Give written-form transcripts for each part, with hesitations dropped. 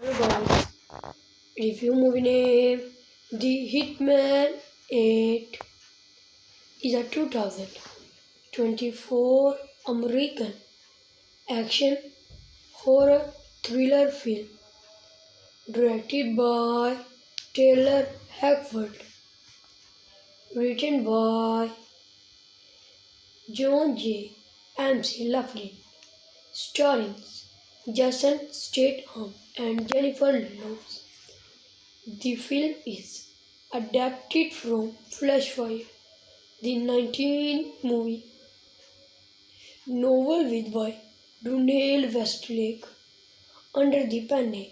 Hello guys, review movie name The Hitman 8 is a 2024 American action horror thriller film directed by Taylor Hackford, written by John J. MC Laughlin, starring Jason Statham and Jennifer Lawrence. The film is adapted from Flashfire, the 19 movie novel with by Brunel Westlake under the pen name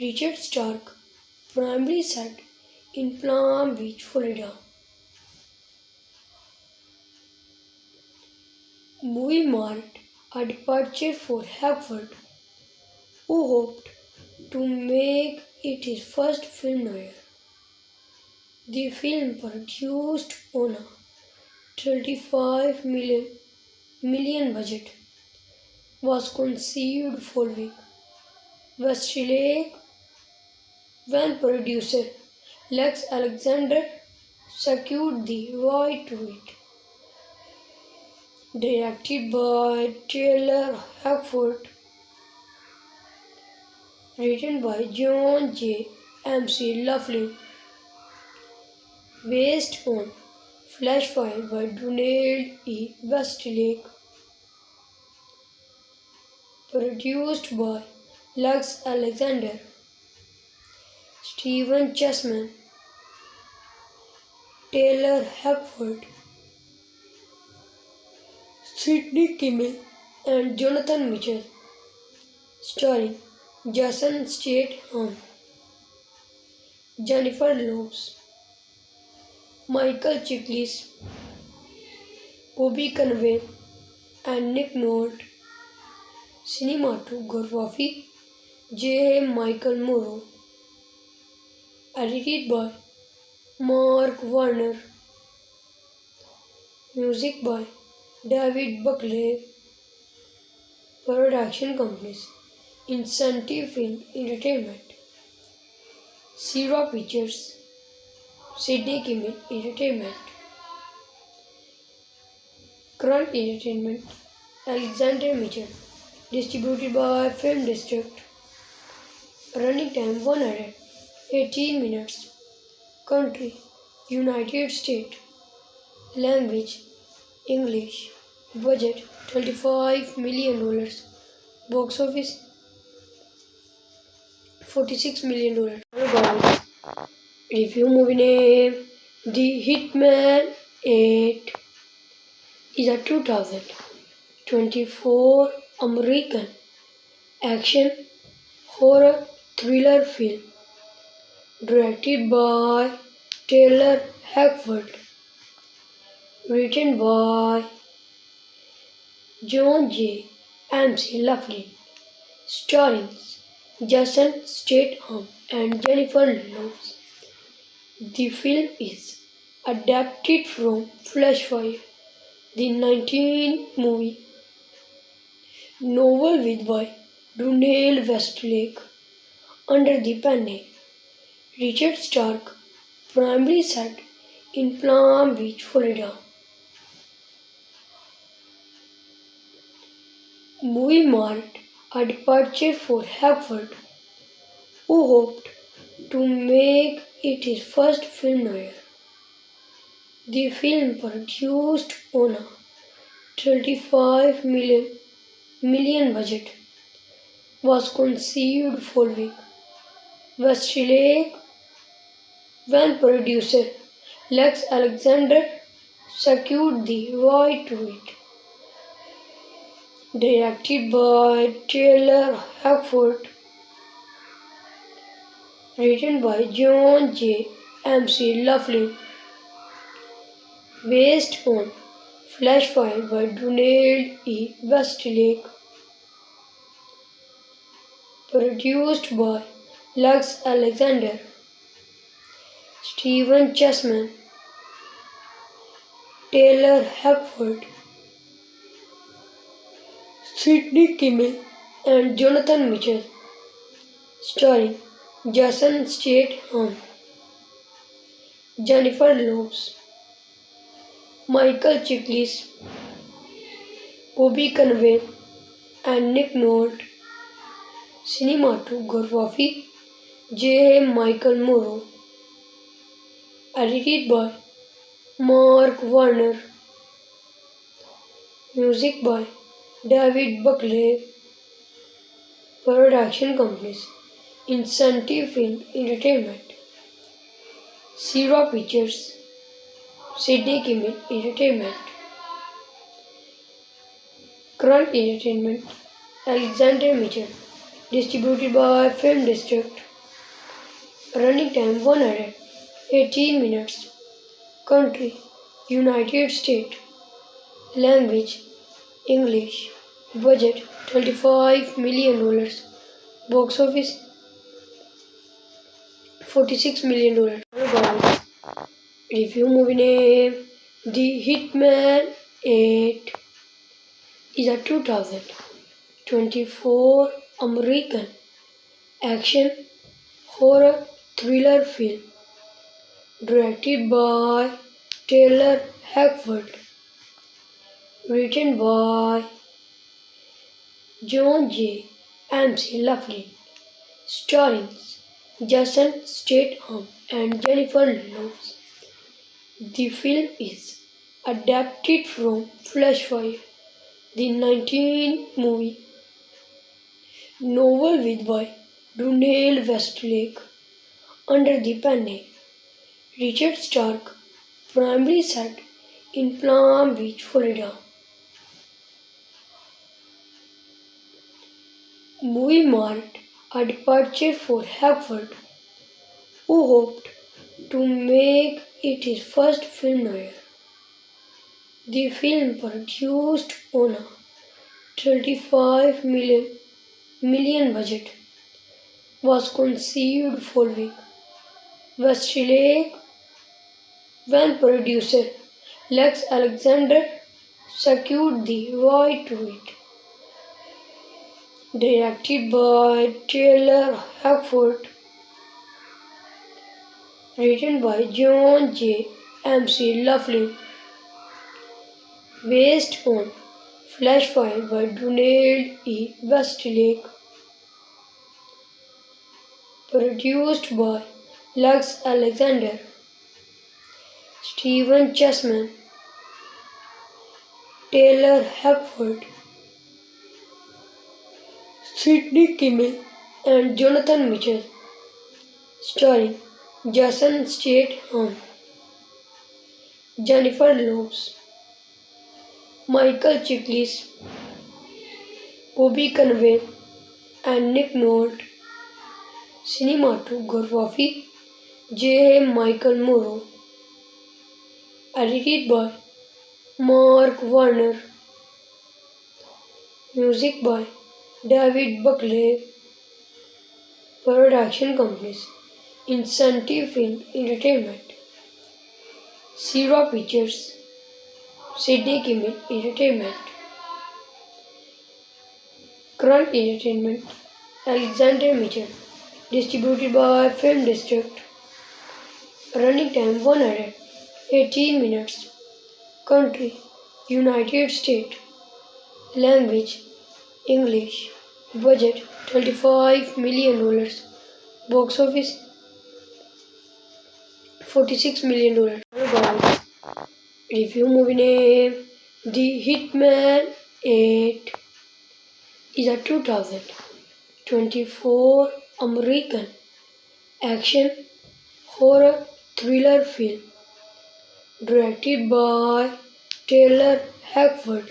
Richard Stark, primarily set in Palm Beach, Florida. Movie marked a departure for Hackford, who hoped to make it his first film noir. The film, produced on a 35 million budget, was conceived following Westlake when producer Lex Alexander secured the right to it. Directed by Taylor Hackford, written by John J. MC Laughlin, based on Flashfire by Brunel E. Westlake, produced by Lex Alexander, Stephen Chessman, Taylor Hackford, Sidney Kimmel, and Jonathan Mitchell, starring Jason Statham, Jennifer Lawrence, Michael Chiklis, Bobby Cannavale, and Nick Nolte. Cinematography J. Michael Morrow. Edited by Mark Warner. Music by David Buckley. Production companies Incentive Film Entertainment, Sierra Pictures, Sidney Kimmel Entertainment, Grunt Entertainment, Alexander Mitchell. Distributed by Film District. Running time 118 minutes. Country United States. Language English. Budget $25 million. Box office $46 million. Hello guys, review movie name The Hitman 8 is a 2024 American action horror thriller film directed by Taylor Hackford, written by John J. MC Laughlin, starring Jason Statham and Jennifer Lawrence. The film is adapted from Flashfire, the 19 movie novel with by Brunel Westlake under the pen name Richard Stark, primarily set in Palm Beach, Florida. Movie marked a departure for Hackford, who hoped to make it his first film noir. The film, produced on a 35 million budget, was conceived following Westlake when producer Lex Alexander secured the right to it. Directed by Taylor Hackford, written by John J. MC Laughlin, based on Flashfire by Brunel E. Westlake, produced by Lex Alexander, Stephen Chessman, Taylor Hackford, Sidney Kimmel, and Jonathan Mitchell. starring Jason Statham, Jennifer Lopez, Michael Chiklis, Bobby Cannavale, and Nick Nolte. Cinematography J. Michael Morrow. Edited by Mark Warner. Music by David Buckley. Production companies Incentive Film Entertainment, Sierra Pictures, Sydney Kimmel Entertainment, Krull Entertainment, Alexander Mitchell. Distributed by Film District. Running time 118 minutes. Country United States. Language English. Budget $25 million. Box office $46 million. Review movie name The Hitman 8 is a 2024 American action horror thriller film directed by Taylor Hackford, written by John J. McLaughlin, starring Jason Statham and Jennifer Lopez. The film is adapted from Flashfire, the 19 movie novel written by Daniel Westlake under the pen name Richard Stark, primarily set in Palm Beach, Florida. Movie marked a departure for Hackford, who hoped to make it his first film noir. The film, produced on a $35 million budget, was conceived following Westlake when producer Lex Alexander secured the right to it. Directed by Taylor Hackford, written by John J. McLaughlin, based on Flashfire by Daniel E. Westlake, produced by Lex Alexander, Stephen Chessman, Taylor Hackford, Sydney Kimmel, and Jonathan Mitchell, starring Jason Statham, Jennifer Lopez, Michael Chiklis, Bobby Cannavale, and Nick Nolte. Cinematography J. Michael Morrow. Edited by Mark Warner. Music by David Buckley. Production companies Incentive Film Entertainment, Sierra Pictures, Sydney Kimmel Entertainment, Krull Entertainment, Alexander Mitchell. Distributed by Film District. Running time 118 minutes. Country United States. Language English. Budget $25 million. Box office $46 million. Review movie name The Hitman 8 is a 2024 American action horror thriller film directed by Taylor Hackford,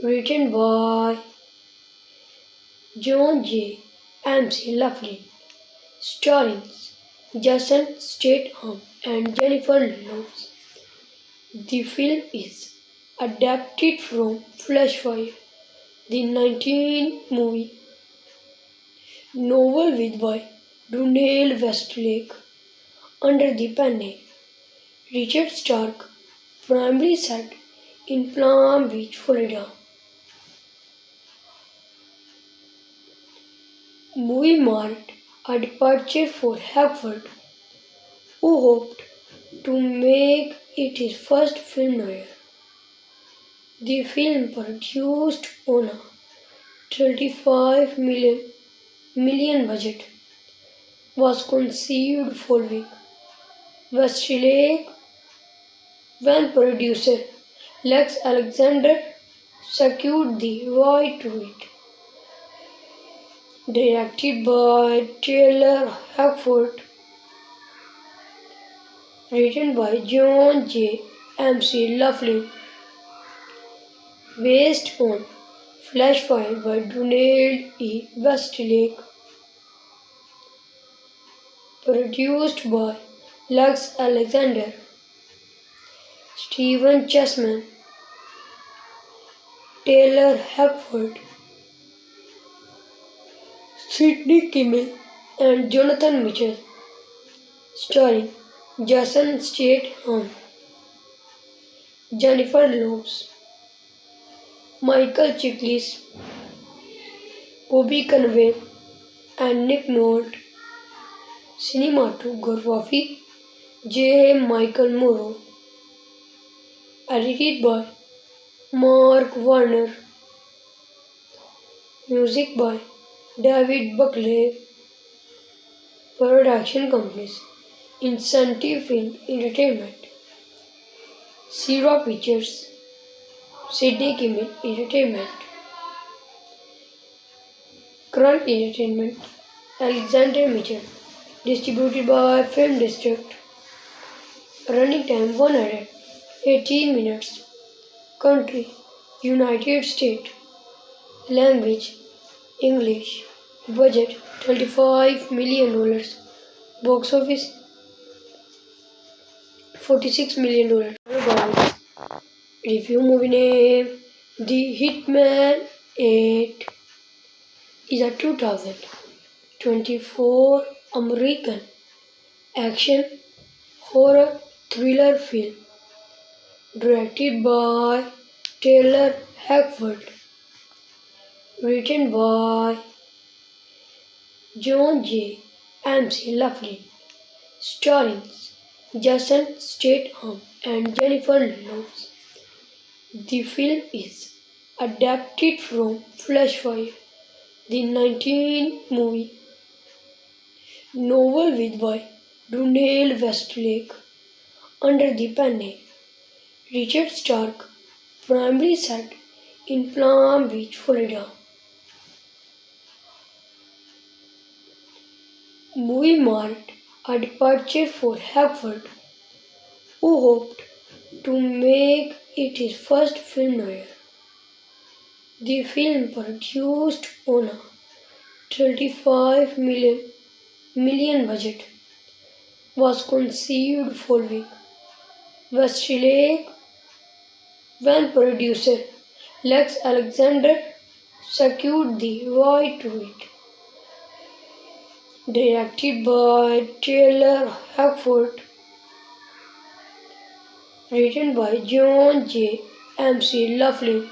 written by John J. McLaughlin, starring Jason Statham and Jennifer Lopez. The film is adapted from Flashfire, the 19 movie novel written by Daniel Westlake under the pen name Richard Stark, primarily set in Palm Beach, Florida. Movie marked a departure for Hackford, who hoped to make it his first film noir. The film, produced on a 35 million budget, was conceived following Westlake when producer Lex Alexander secured the right to it. Directed by Taylor Hackford, written by John J. MC Laughlin, based on flash file by Donald E. Westlake, produced by Lex Alexander, Stephen Chessman, Taylor Hackford, Sidney Kimmel, and Jonathan Mitchell, starring Jason Statham, Jennifer Lopez, Michael Chiklis, Bobby Cannavale, and Nick Nolte. Cinematography J. Michael Morrow. Edited by Mark Warner. Music by David Buckley. Production companies Incentive Film Entertainment, Sierra Pictures, Sidney Kimmel Entertainment, Krull Entertainment, Alexander Mitchell. Distributed by Film District. Running time 118 minutes. Country United States. Language English. Budget $25 million. Box office $46 million. Review movie name The Hitman 8 is a 2024 American action horror thriller film directed by Taylor Hackford, written by John J. MC Laughlin, starring Jason Statham and Jennifer Lopez. The film is adapted from Flashfire, the 19 movie novel written by Donald Westlake under the pen name Richard Stark, primarily set in Palm Beach, Florida. Movie marked a departure for Hackford, who hoped to make it his first film noir. The film, produced on a 35 million budget, was conceived following Westlake when producer Lex Alexander secured the right to it. Directed by Taylor Hackford, written by John J. MC Laughlin,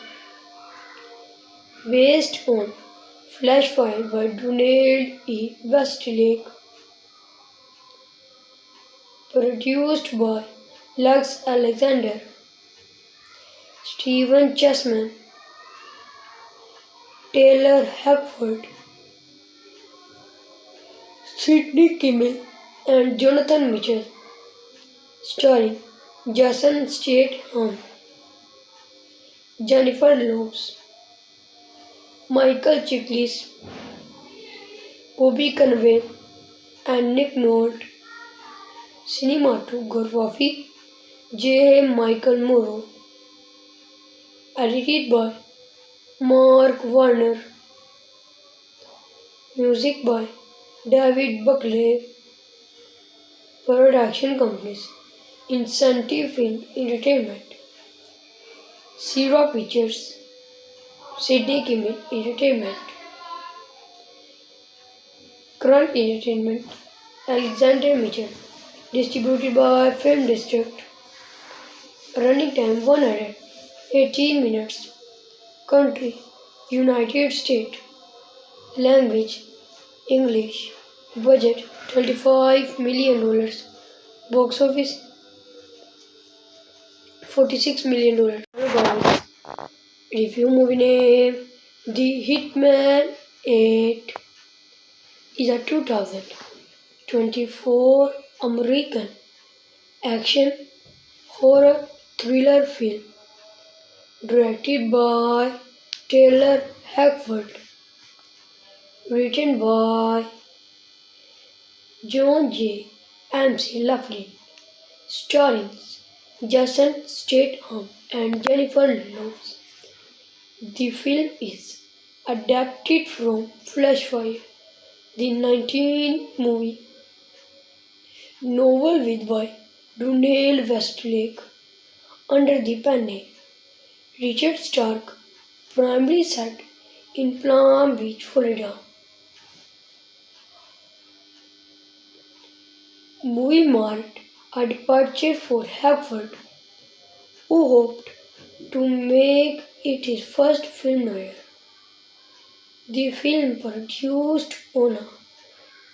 based on flash file by Donald E. Westlake, produced by Lex Alexander, Stephen Chessman, Taylor Hackford, Sidney Kimmel, and Jonathan Mitchell, starring Jason Statham, Jennifer Lopez, Michael Chiklis, Bobby Cannavale, and Nick Nolte. Cinematography J. Michael Morrow. Edited by Mark Warner. Music by David Buckley. Production companies Incentive Film Entertainment, Sierra Pictures, Sidney Kimmel Entertainment, Krull Entertainment, Alexander Mitchell. Distributed by Film District. Running time 118 minutes. Country United States. Language English. Budget $25 million. Box office $46 million. Review movie name The Hitman 8 is a 2024 American action horror thriller film directed by Taylor Hackford, written by John J. McLaughlin, starring Jason Statham and Jennifer Lawrence. The film is adapted from Flashfire, the 19movie novel written by Daniel Westlake under the pen name Richard Stark, primarily set in Palm Beach, Florida. Movie marked a departure for Hackford, who hoped to make it his first film noir. The film, produced on a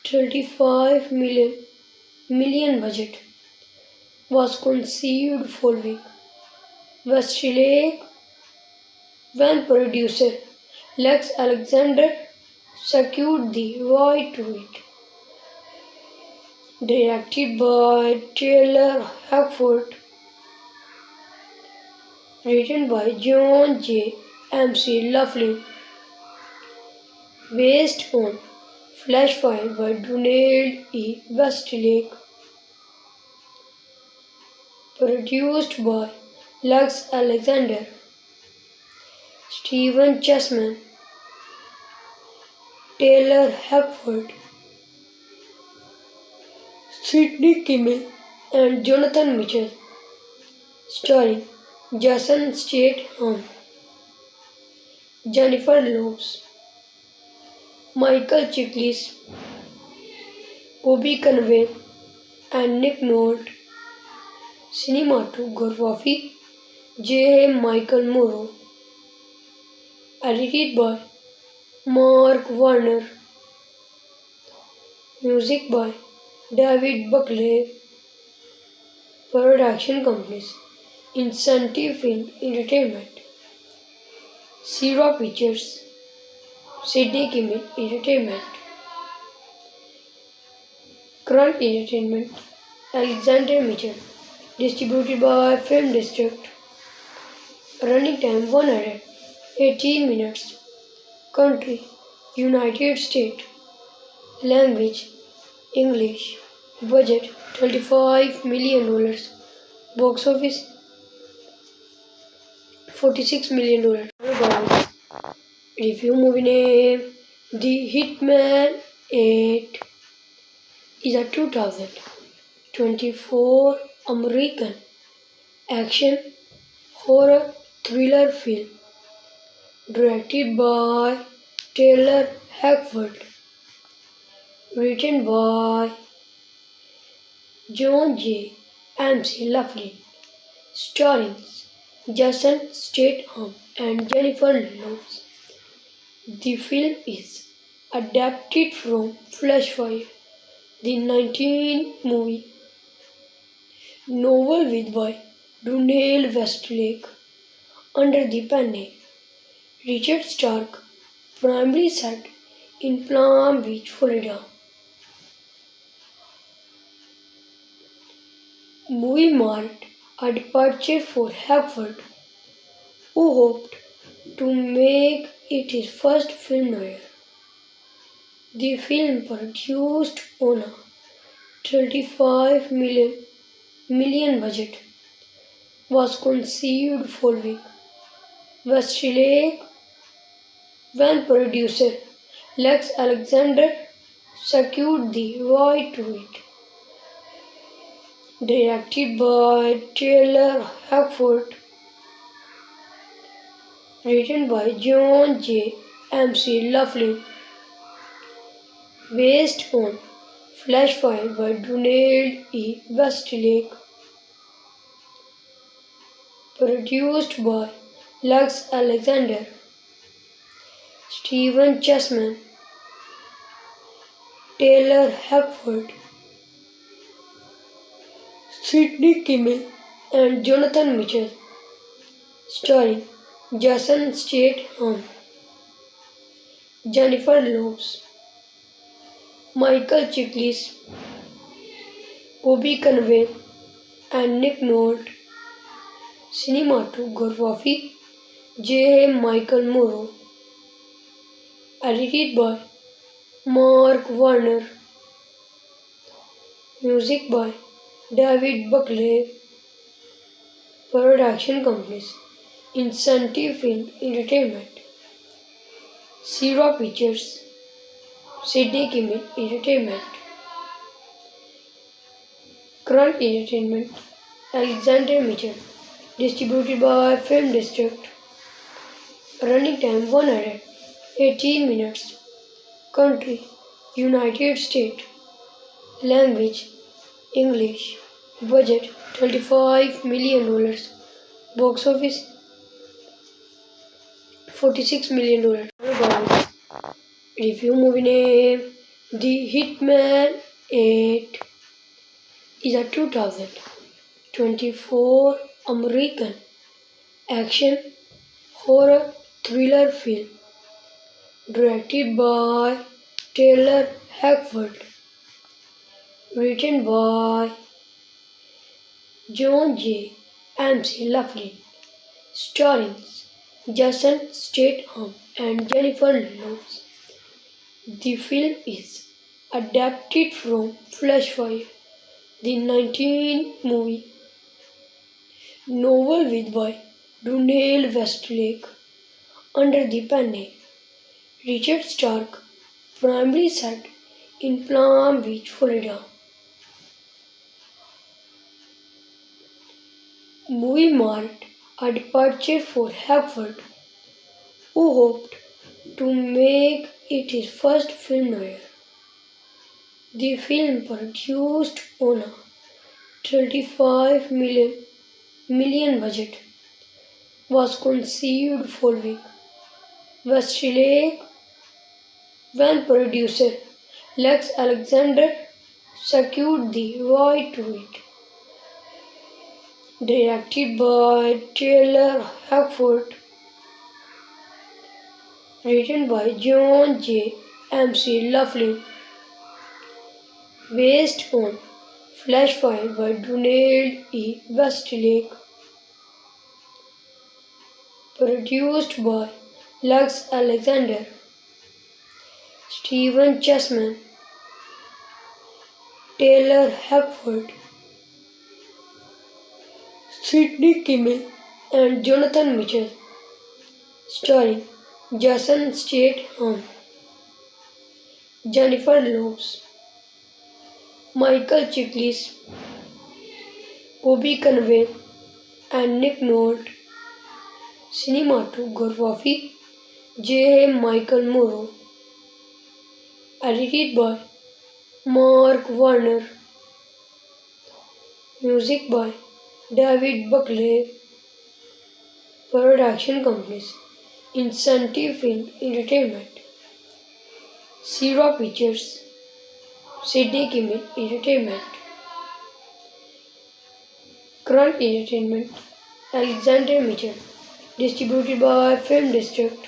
$35 million budget, was conceived following Westlake when producer Lex Alexander secured the right to it. Directed by Taylor Hackford, written by John J. McLaughlin, based on Flashfire by Daniel E. Westlake, produced by Lex Alexander, Stephen Chessman, Taylor Hackford, Sidney Kimmel, and Jonathan Mitchell, starring Jason Statham, Jennifer Lawrence, Michael Chiklis, Bobby Cannavale, and Nick Nolte. Cinematography J. Michael Morrow. Edited by Mark Warner. Music by David Buckley. Production companies Incentive Film Entertainment, Sierra Pictures, Sidney Kimmel Entertainment, Grunt Entertainment, Alexander Mitchell. Distributed by Film District. Running time 118 minutes. Country United States. Language English. Budget $25 million. Box office $46 million. Review movie name The Hitman 8 is a 2024 American action horror thriller film directed by Taylor Hackford, written by John J. McLaughlin, starring Jason Statham and Jennifer Lawrence. The film is adapted from Flashfire, the 19movie novel written by Daniel Westlake under the pen name Richard Stark, primarily set in Palm Beach, Florida. Movie marked a departure for Hackford, who hoped to make it his first film noir. The film, produced on a $35 million budget, was conceived following Westlake when producer Lex Alexander secured the right to it. Directed by Taylor Hackford, written by John J. McLaughlin, based on Flashfire by Daniel E. Westlake, produced by Lex Alexander, Stephen Chessman, Taylor Hackford, Sidney Kimmel, and Jonathan Mitchell, starring Jason Statham, Jennifer Lopez, Michael Chiklis, Bobby Cannavale, and Nick Nolte. Cinematography J. Michael Morrow. Edited by Mark Warner. Music by David Buckley. Production companies Incentive Film Entertainment, Sierra Pictures, Sidney Kimmel Entertainment, Krull Entertainment, Alexander Mitchell. Distributed by Film District. Running time 118 minutes. Country United States. Language English. Budget $25 million. Box office $46 million. Review movie name The Hitman 8 is a 2024 American action horror thriller film directed by Taylor Hackford, written by John J. McLaughlin, starring Jason Statham and Jennifer Lopez. The film is adapted from Flashfire, the 19 movie novel written by Donald Westlake under the pen name Richard Stark, primarily set in Palm Beach, Florida. Movie marked a departure for Hackford, who hoped to make it his first film noir. The film, produced on a $35 million budget, was conceived following Westlake when producer Lex Alexander secured the right to it. Directed by Taylor Hackford, written by John J. McLaughlin, based on Flashfire by Donald E. Westlake, produced by Lex Alexander, Stephen Chessman, Taylor Hackford, Sidney Kimmel, and Jonathan Mitchell, starring Jason Statham, Jennifer Lopez, Michael Chiklis, Bobby Cannavale, and Nick Nolte. Cinematography J. Michael Morrow. Edited by Mark Warner. Music by David Buckley. Production companies Incentive Film Entertainment, Sierra Pictures, Sidney Kimmel Entertainment, Krull Entertainment, Alexander Mitchell. Distributed by Film District.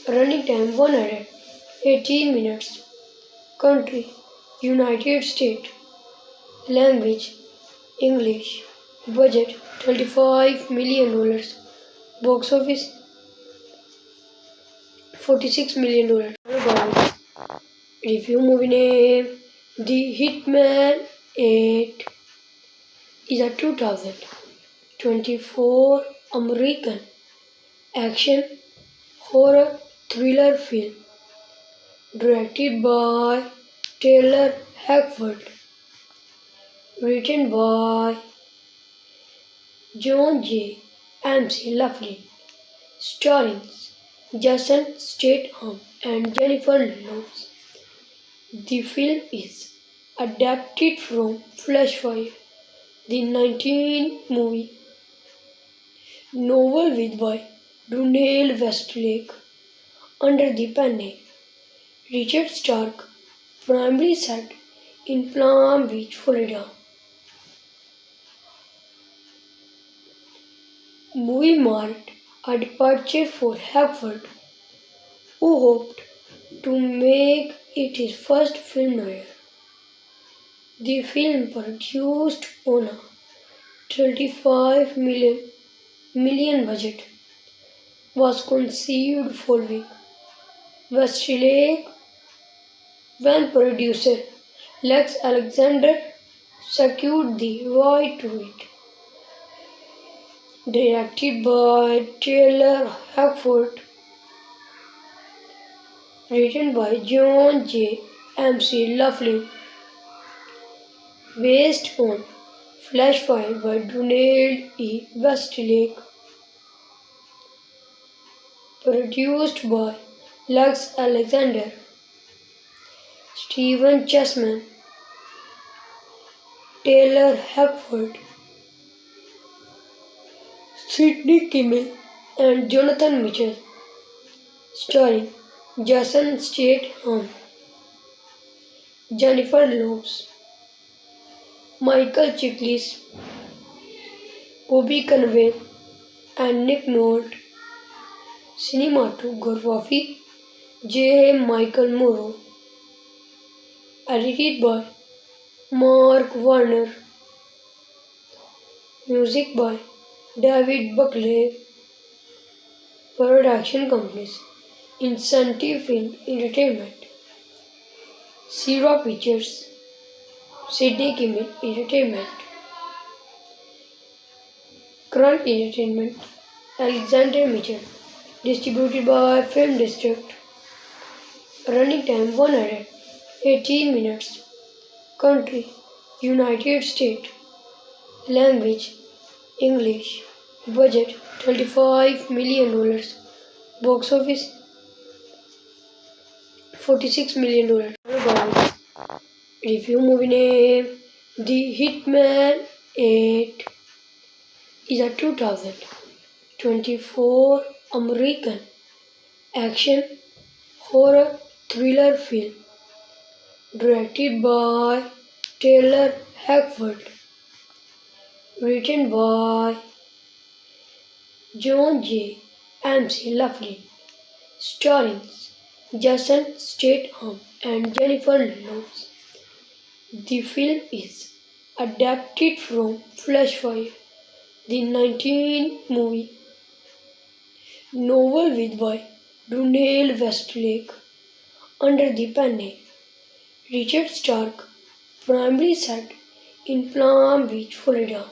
Running time 118 minutes. Country United States. Language English. Budget $25 million. Box office $46 million. Review movie name The Hitman 8 is a 2024 American action horror thriller film directed by Taylor Hackford, written by John J. McLaughlin, starring Jason Statham and Jennifer Lopez. The film is adapted from Flashfire, the 19 movie novel written by Donald Westlake under the pen name Richard Stark, primarily set in Palm Beach, Florida. Movie marked a departure for Hepworth, who hoped to make it his first film noir. The film, produced on a 35 million budget, was conceived following Westlake when producer Lex Alexander secured the right to it. Directed by Taylor Hackford, written by John J. MC Laughlin, based on flash file by Donald E. Westlake, produced by Lex Alexander, Stephen Chessman, Taylor Hackford, Sidney Kimmel, and Jonathan Mitchell, starring Jason Statham, Jennifer Lopez, Michael Chiklis, Bobby Cannavale, and Nick Nolte. Cinematography J. Michael Morrow. Edited by Mark Warner. Music by David Buckley. Production companies Incentive Film Entertainment, Sierra Pictures, Sidney Kimmel Entertainment, Grant Entertainment, Alexander Mitchell. Distributed by Film District. Running time 118 minutes. Country United States. Language English. Budget $35 million. Box office $46 million. Review movie name The Hitman 8 is a 2024 American action horror thriller film directed by Taylor Hackford, written by John J. MC Laughlin, starring Jason Statham and Jennifer Lopez. The film is adapted from Flashfire, the 19 movie novel written by Donald Westlake under the pen name Richard Stark, primarily set in Palm Beach, Florida.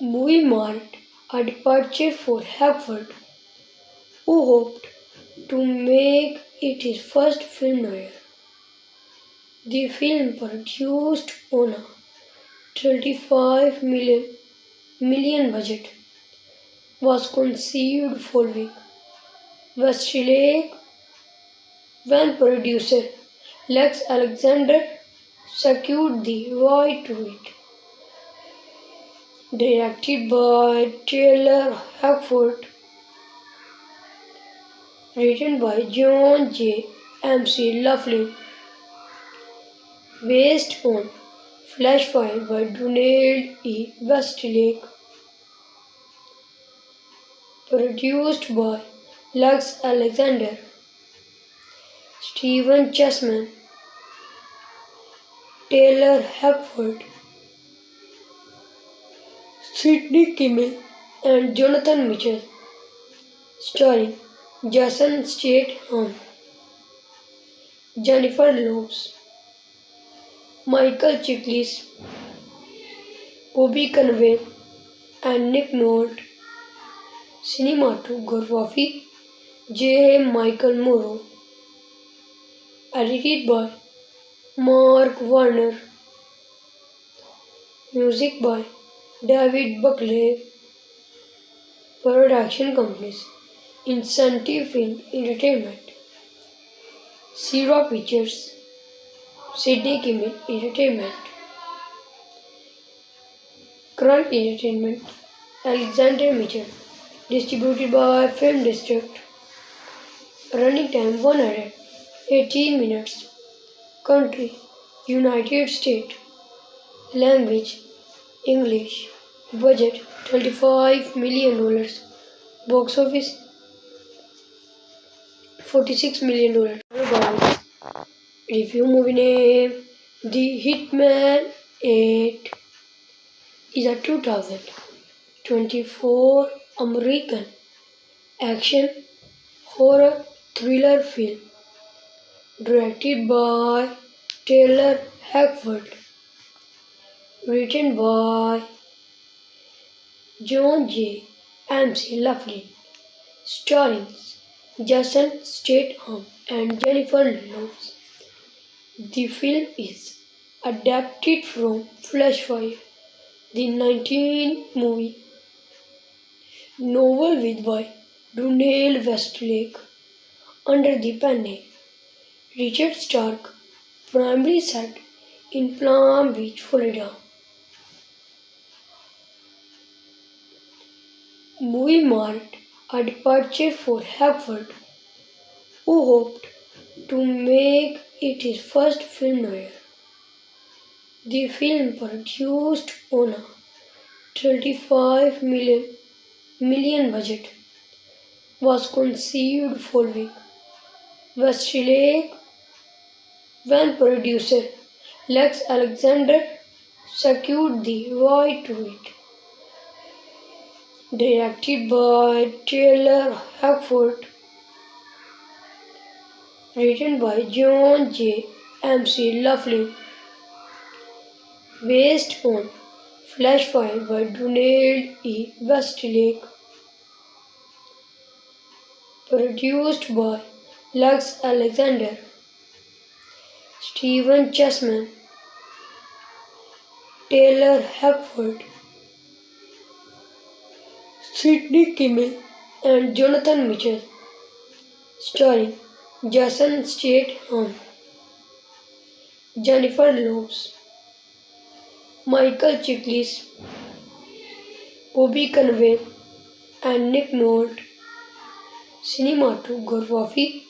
Movie marked a departure for Hackford, who hoped to make it his first film noir. The film, produced on a 35 million budget, was conceived following Westlake when producer Lex Alexander secured the right to it. Directed by Taylor Hackford, written by John J. MC Laughlin, based on flash file by Donald E. Westlake, produced by Lex Alexander, Stephen Chessman, Taylor Hackford, Sidney Kimmel, and Jonathan Mitchell, starring Jason Statham, Jennifer Lopez, Michael Chiklis, Bobby Cannavale, and Nick Nolte. Cinematography J. Michael Morrow. Edited by Mark Warner. Music by David Buckley. Production companies Incentive Film Entertainment, Sierra Pictures, Sidney Kimmel Entertainment, Grant Entertainment, Alexander Mitchell. Distributed by Film District. Running time 118 minutes. Country United States. Language English. Budget $25 million. Box office $46 million. Guys, review movie name The Hitman 8 is a 2024 American action horror thriller film directed by Taylor Hackford, written by John J. McLaughlin, starring Jason Statham and Jennifer Lawrence. The film is adapted from Flashfire, the 19 movie novel with by Donald Westlake under the pen name Richard Stark, primarily set in Palm Beach, Florida. Movie marked a departure for Hackford, who hoped to make it his first film noir. The film, produced on a 35 million budget, was conceived following Westlake when producer Lex Alexander secured the right to it. Directed by Taylor Hackford, written by John J. McLaughlin, based on Flashfire by Donald E. Westlake, produced by Lex Alexander, Stephen Chessman, Taylor Hackford, Sidney Kimmel, and Jonathan Mitchell, starring Jason Statham, Jennifer Lawrence, Michael Chiklis, Bobby Cannavale, and Nick Nolte. Cinematography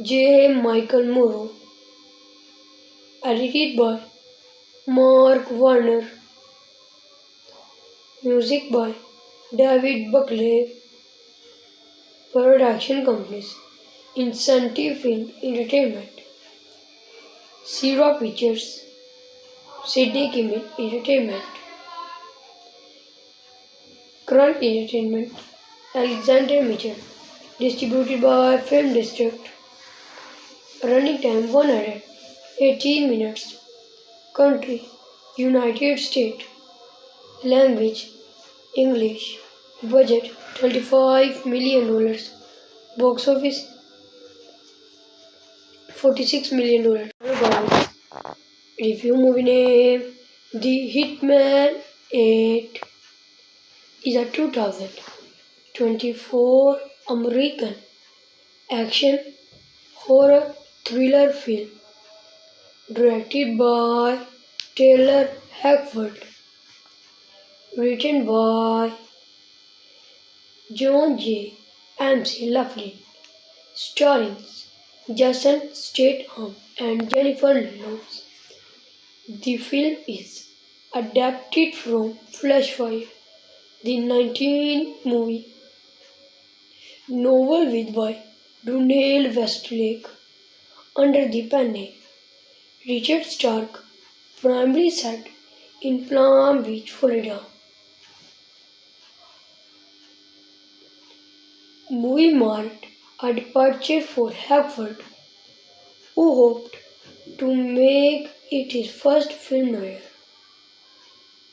J. Michael Morrow. Edited by Mark Warner. Music by David Buckley. Production companies Incentive Film Entertainment, Sierra Pictures, Sidney Kimmel Entertainment, Grunt Entertainment, Alexander Mitchell. Distributed by Film District. Running time 118 minutes. Country United States. Language English. Budget $25 million. Box office $46 million. Guys, review movie name The Hitman 8 is a 2024 American action horror thriller film directed by Taylor Hackford, written by John J. McLaughlin, starring Jason Statham and Jennifer Lawrence. The film is adapted from Flashfire, the 19 movie novel with by Donald Westlake under the pen name Richard Stark, primarily set in Palm Beach, Florida. Movie marked a departure for Hackford, who hoped to make it his first film noir.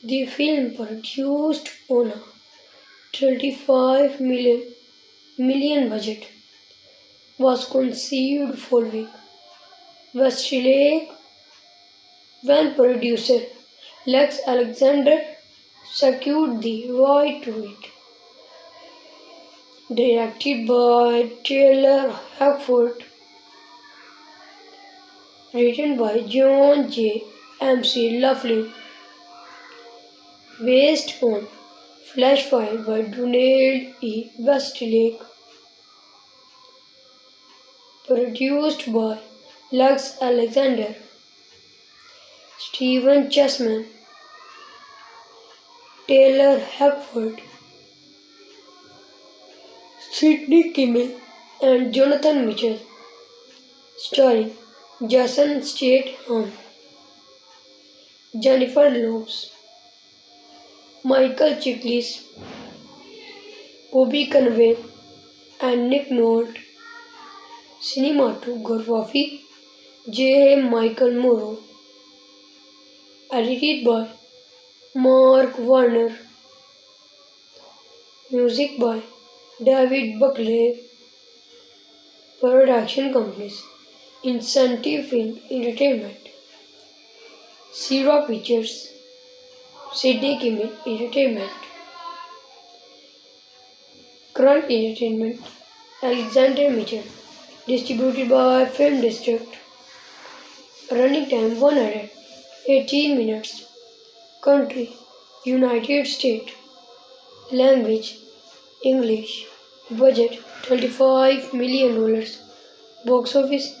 The film, produced on a 35 million budget, was conceived following Westlake when producer Lex Alexander secured the right to it. Directed by Taylor Hackford, written by John J. McLaughlin, based on Flashfire by Donald E. Westlake, produced by Lux Alexander, Stephen Chessman, Taylor Hackford, Sidney Kimmel, and Jonathan Mitchell, starring Jason Statham, Jennifer Lopez, Michael Chiklis, Bobby Cannavale, and Nick Nolte. Cinematography J. Michael Morrow. Edited by Mark Warner. Music by David Buckley. Production companies Incentive Film Entertainment, Sierra Pictures, Sidney Kimmel Entertainment, Grant Entertainment, Alexander Mitchell. Distributed by Film District. Running time 118 minutes. Country United States. Language English. Budget $35 million. Box office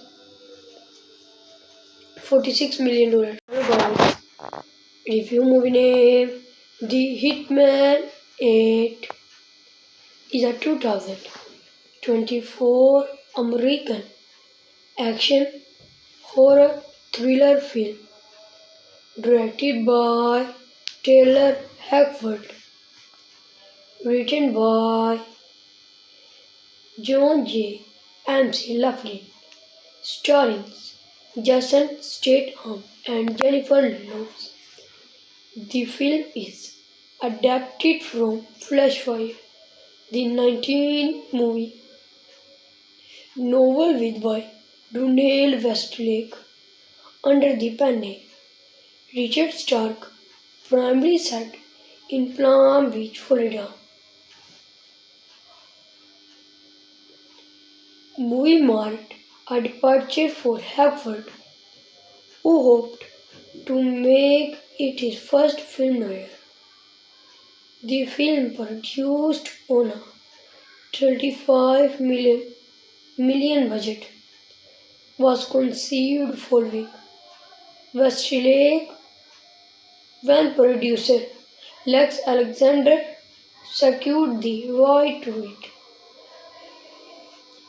$46 million. Review movie name The Hitman 8 is a 2024 American action horror thriller film directed by Taylor Hackford, written by John J. McLaughlin, starring Jason Statham and Jennifer Lopez. The film is adapted from Flashfire, the 19 movie novel with by Brunel Westlake under the pen name Richard Stark, primarily set in Palm Beach, Florida. Movie marked a departure for Hackford, who hoped to make it his first film noir. The film, produced on a $35 million budget, was conceived following Westlake when producer Lex Alexander secured the right to it.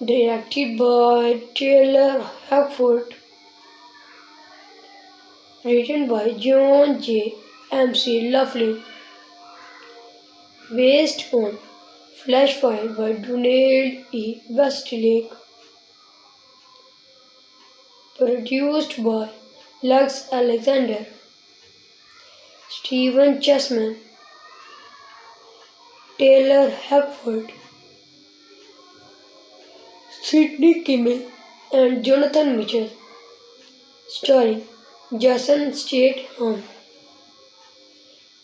Directed by Taylor Hackford, written by John J. McLaughlin, based on Flashfire by Brunel E. Westlake, produced by Lux Alexander, Stephen Chessman, Taylor Hackford, Sidney Kimmel, and Jonathan Mitchell, starring Jason Statham,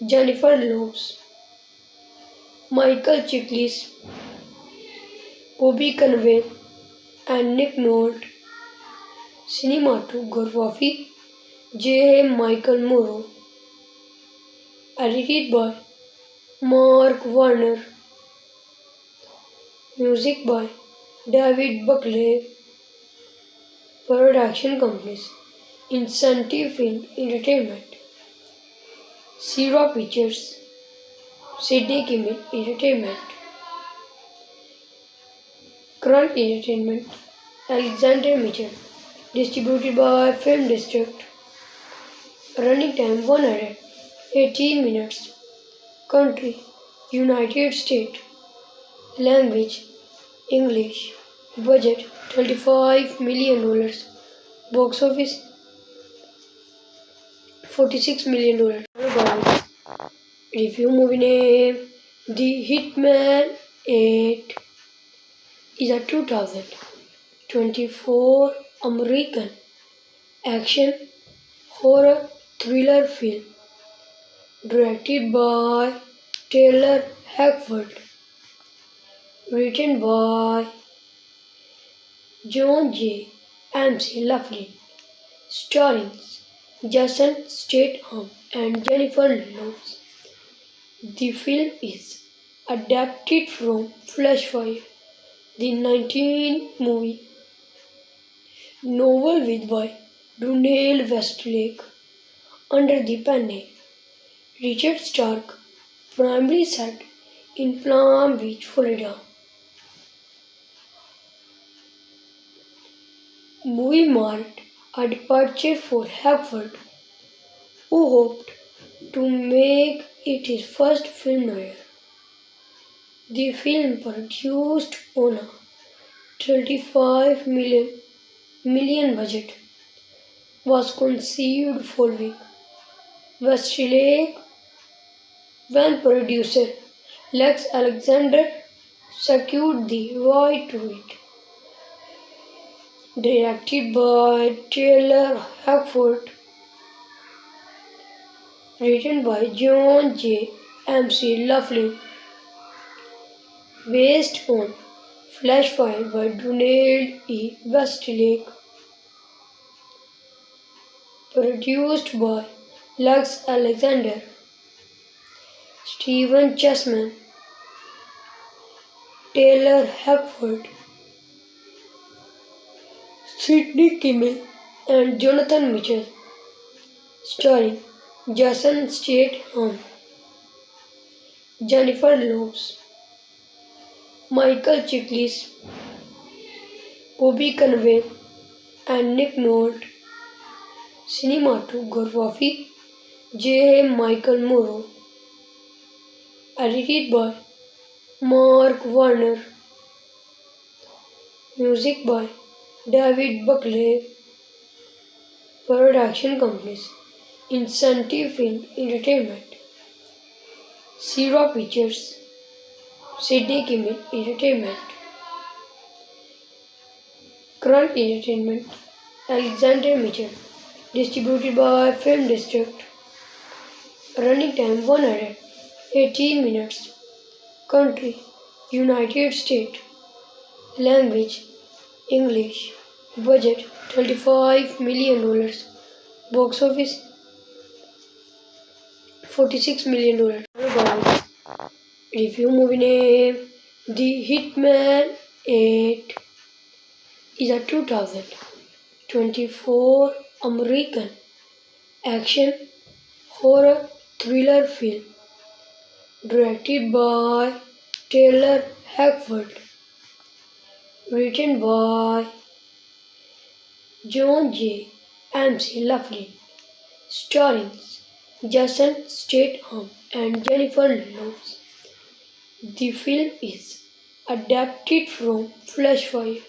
Jennifer Lopez, Michael Chiklis, Bobby Cannavale, and Nick Nolte. Cinematography J. Michael Morrow. Edited by Mark Warner. Music by David Buckley. Production companies Incentive Film Entertainment, Sierra Pictures, Sidney Kimmel Entertainment, Grant Entertainment, Alexander Mitchell. Distributed by Film District. Running time 118 minutes. Country United States. Language English. Budget $35 million. Box office $46 million. Review movie name The Hitman 8 is a 2024 American action horror thriller film directed by Taylor Hackford, written by John J. McLaughlin, starring Jason Statham and Jennifer Lopez. The film is adapted from Flashfire, the 19 movie Novel with by Brunel Westlake. Under the pen name Richard Stark, primarily set in Palm Beach, Florida. Movie marked a departure for Hepworth, who hoped to make it his first film noir. The film, produced on a 35 million budget, was conceived following Westlake when producer Lex Alexander secured the right to it. Directed by Taylor Hackford, written by John J. MC Laughlin, based on flash file by Donald E. Westlake, produced by Lex Alexander, Stephen Chessman, Taylor Hackford, Sidney Kimmel, and Jonathan Mitchell, starring Jason Statham, Jennifer Lopez, Michael Chiklis, Bobby Cannavale, and Nick Nolte. Cinematography J. Michael Morrow. Edited by Mark Warner. Music by David Buckley. Production companies Incentive Film Entertainment, Sierra Pictures, Sidney Kimmel Entertainment, Grunt Entertainment, Alexander Mitchell. Distributed by Film District. Running time 118 minutes. Country United States. Language English. Budget $35 million. Box office $46 million. Review movie name The Hitman 8 is a 2024 American action horror thriller film directed by Taylor Hackford, written by John J. MC Laughlin, starring Jason Statham and Jennifer Lopez. The film is adapted from Flashfire,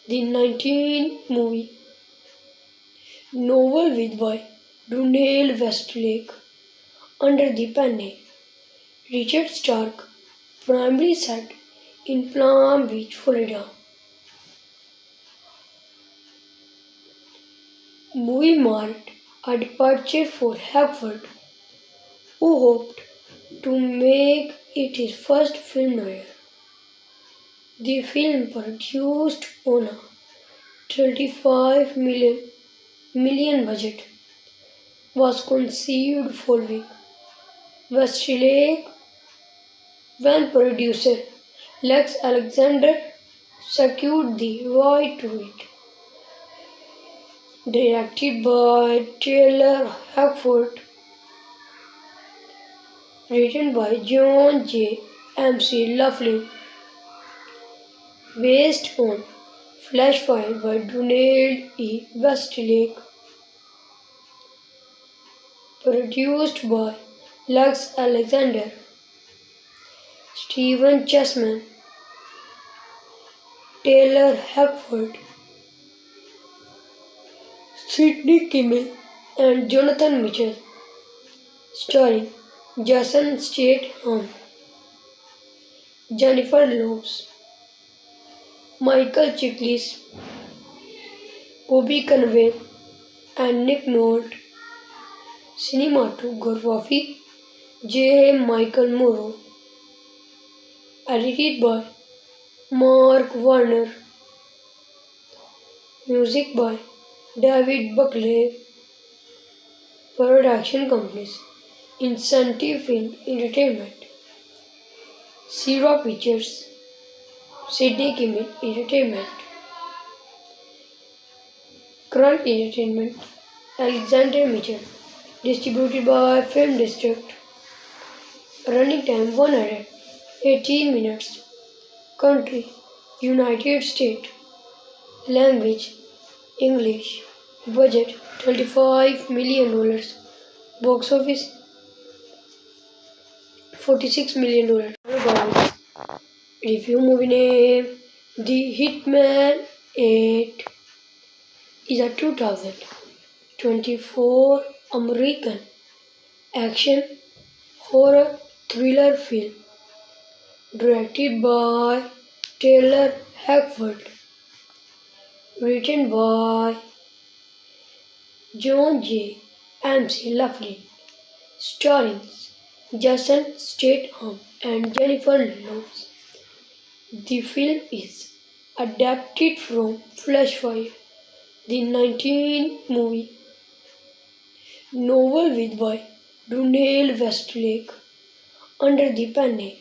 the 19 movie novel with by Brunel Westlake, under the pen name Richard Stark, primarily set in Palm Beach, Florida. Movie marked a departure for Hepworth, who hoped to make it his first film noir. The film, produced on a 35 million budget, was conceived following Westlake when producer Lex Alexander secured the right to it. Directed by Taylor Hackford, written by John J. MC Laughlin, based on flash file by Donald E. Westlake, produced by Lex Alexander, Stephen Chessman, Taylor Hackford, Sidney Kimmel, and Jonathan Mitchell, starring Jason Statham, Jennifer Lopez, Michael Chiklis, Bobby Cannavale, and Nick Nolte. Cinematography J. Michael Morrow. Edited by Mark Warner. Music by David Buckley. Production companies Incentive Film Entertainment, Sierra Pictures, Sidney Kimmel Entertainment, Current Entertainment, Alexander Mitchell, distributed by Film District. Running time 118 minutes. Country, United States. Language, English. Budget, $25 million. Box office, $46 million. Review movie name, The Hitman 8 is a 2024 American action horror thriller film directed by Taylor Hackford, written by John J. McLaughlin, starring Jason Statham and Jennifer Lawrence. The film is adapted from Flashfire, the 19 movie novel with by Donald Westlake under the pen name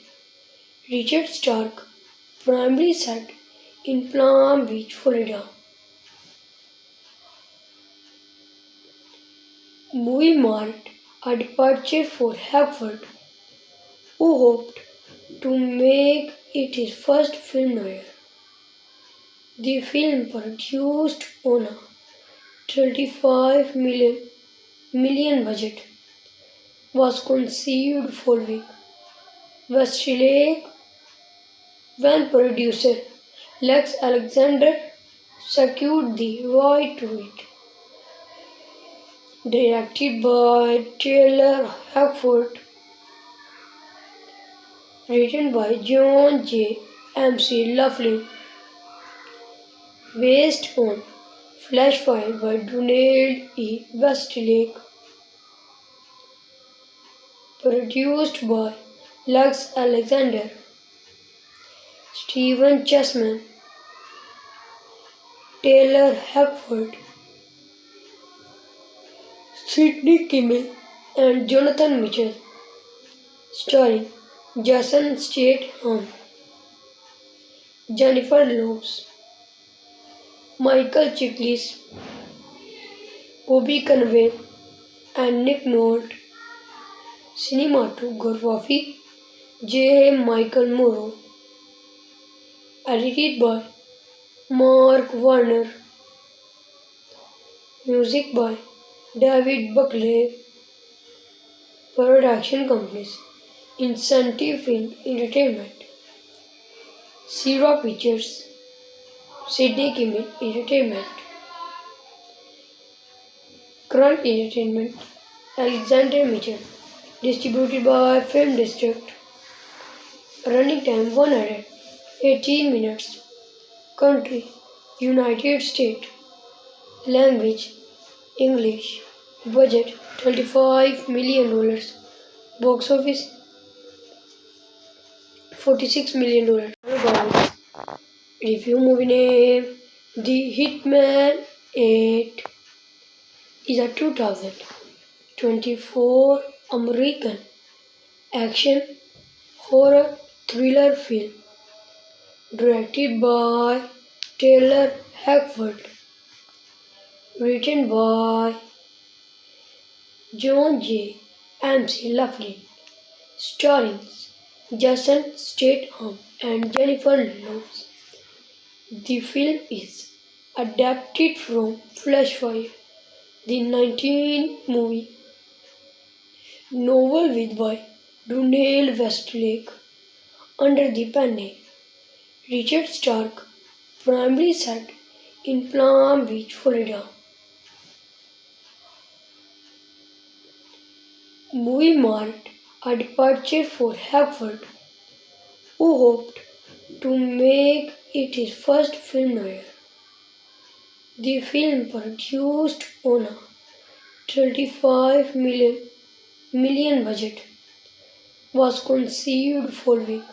Richard Stark, primarily set in Palm Beach, Florida. Movie marked a departure for Hackford, who hoped to make it his first film noir. The film, produced on a 35 million budget, was conceived following Westlake when producer Lex Alexander secured the right to it. Directed by Taylor Hackford, written by John J. McLaughlin, based on Flashfire by Donald E. Westlake, produced by Lex Alexander, Stephen Chessman, Taylor Hackford, Sidney Kimmel, and Jonathan Mitchell, starring Jason Statham, Jennifer Lawrence, Michael Chiklis, Bobby Cannavale, and Nick Nolte. Cinematography, J. Michael Morrow. Edited by Mark Warner. Music by David Buckley. Production companies: Incentive Film Entertainment, Sierra Pictures, Sidney Kimmel Entertainment. Current Entertainment, Alexander Mitchell, distributed by Film District. Running time 118 minutes. Country, United States. Language, English. Budget, $25 million. Box office, $46 million. Review movie name, The Hitman 8 is a 2024 American action horror thriller film directed by Taylor Hackford, written by John J. McLaughlin, starring Jason Statham and Jennifer Lawrence. The film is adapted from Flashfire, the 19 movie novel with by Donald Westlake under the pen name Richard Stark, primarily set in Palm Beach, Florida. Movie marked a departure for Hackford, who hoped to make it his first film noir. The film, produced on a 35 million budget, was conceived following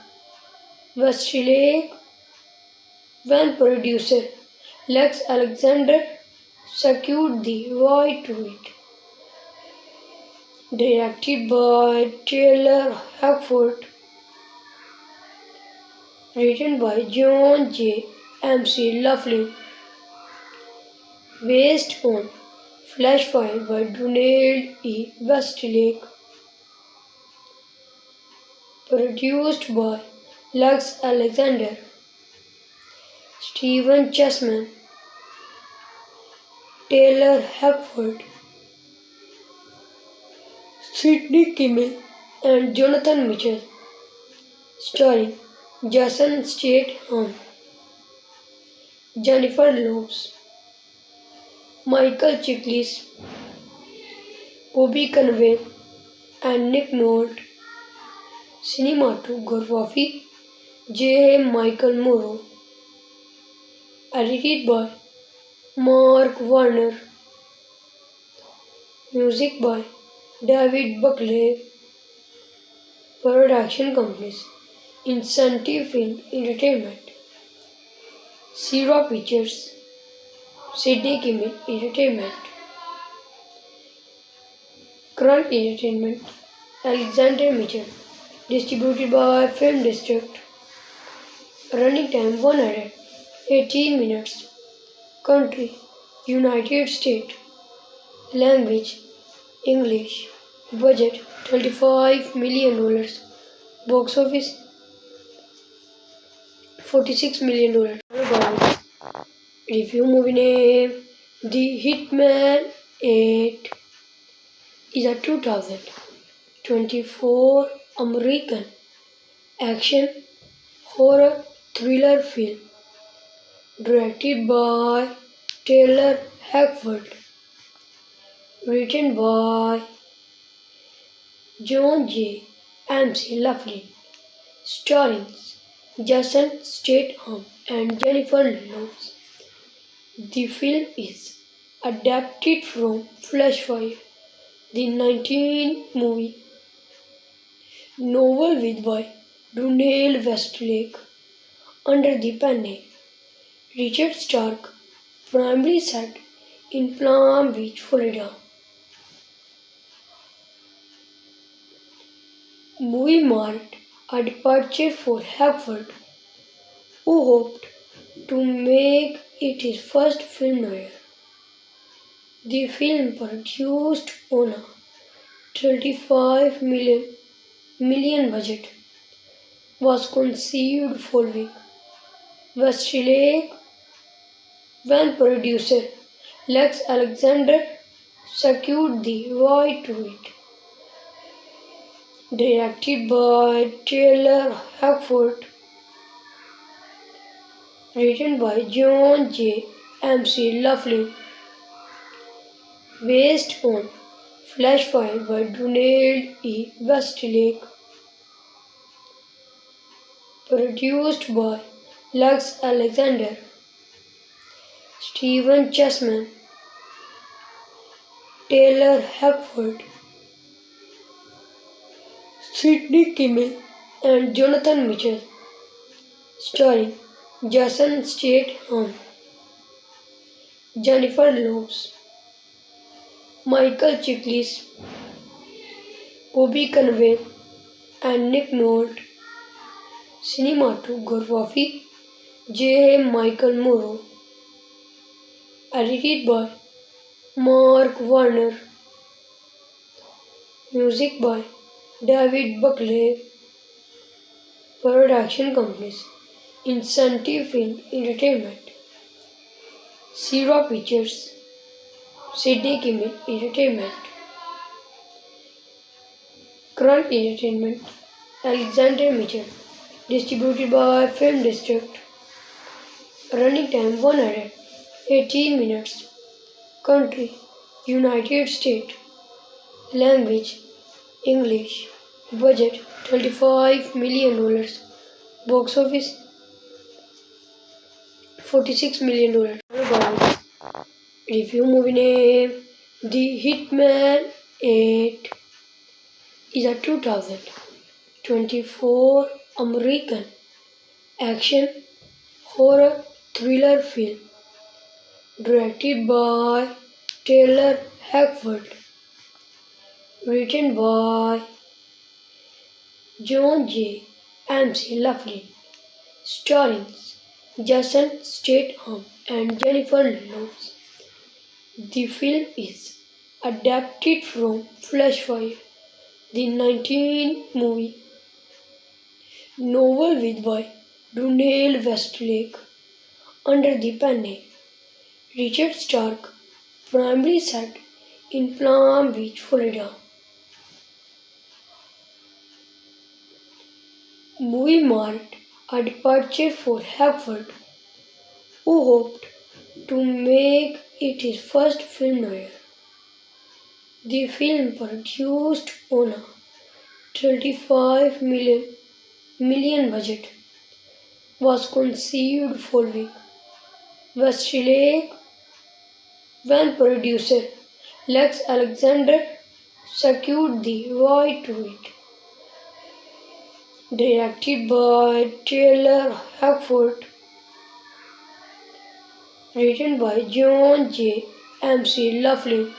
Westlake when producer Lex Alexander secured the right to it. Directed by Taylor Hackford, written by John J. McLaughlin, based on Flashfire by Donald E. Westlake, produced by Lux Alexander, Stephen Chessman, Taylor Hackford, Sidney Kimmel, and Jonathan Mitchell, starring Jason Statham, Jennifer Lopez, Michael Chiklis, Bobby Cannavale, and Nick Nolte. Cinematography J. Michael Morrow. Edited by Mark Warner. Music by David Buckley. Production companies Incentive Film Entertainment, Sierra Pictures, Sidney Kimmel Entertainment, Grunt Entertainment, Alexander Mitchell. Distributed by Film District. Running time 118 minutes. Country United States. Language English. Budget $25 million. Box office $46 million. Review movie name The Hitman 8 is a 2024 American action horror thriller film directed by Taylor Hackford, written by John J. McLaughlin, starring Jason Statham and Jennifer Lopez. The film is adapted from Flashfire, the 19 movie novel with by Donald Westlake under the pen name Richard Stark, primarily set in Palm Beach, Florida. Movie marked a departure for Hackford, who hoped to make it his first film noir. The film, produced on a $35 million budget, was conceived following Westlake when producer Lex Alexander secured the right to it. Directed by Taylor Hackford, written by John J. McLaughlin, based on Flashfire by Donald E. Westlake, produced by Lux Alexander, Stephen Chessman, Taylor Hackford, Sidney Kimmel, and Jonathan Mitchell, starring Jason Statham, Jennifer Lopez, Michael Chiklis, Bobby Cannavale, and Nick Nolte. Cinematography J. Michael Morrow. Edited by Mark Warner. Music by David Buckley. Production companies Incentive Film Entertainment, Sierra Pictures, Sidney Kimmel Entertainment, Grunt Entertainment, Alexander Mitchell. Distributed by Film District. Running time 118 minutes. Country United States. Language English. Budget $25 million. Box office $46 million. Review movie name The Hitman 8 is a 2024 American action horror thriller film directed by Taylor Hackford, written by John J. McLaughlin, starring Jason Statham and Jennifer Lopez. The film is adapted from Flashfire, the 19 movie novel with by Brunel Westlake under the pen name Richard Stark, primarily set in Palm Beach, Florida. Movie marked a departure for Hackford, who hoped to make it his first film noir. The film, produced on a 35 million budget, was conceived following Westlake when producer Lex Alexander secured the right to it. Directed by Taylor Hackford, written by John J. MC Laughlin,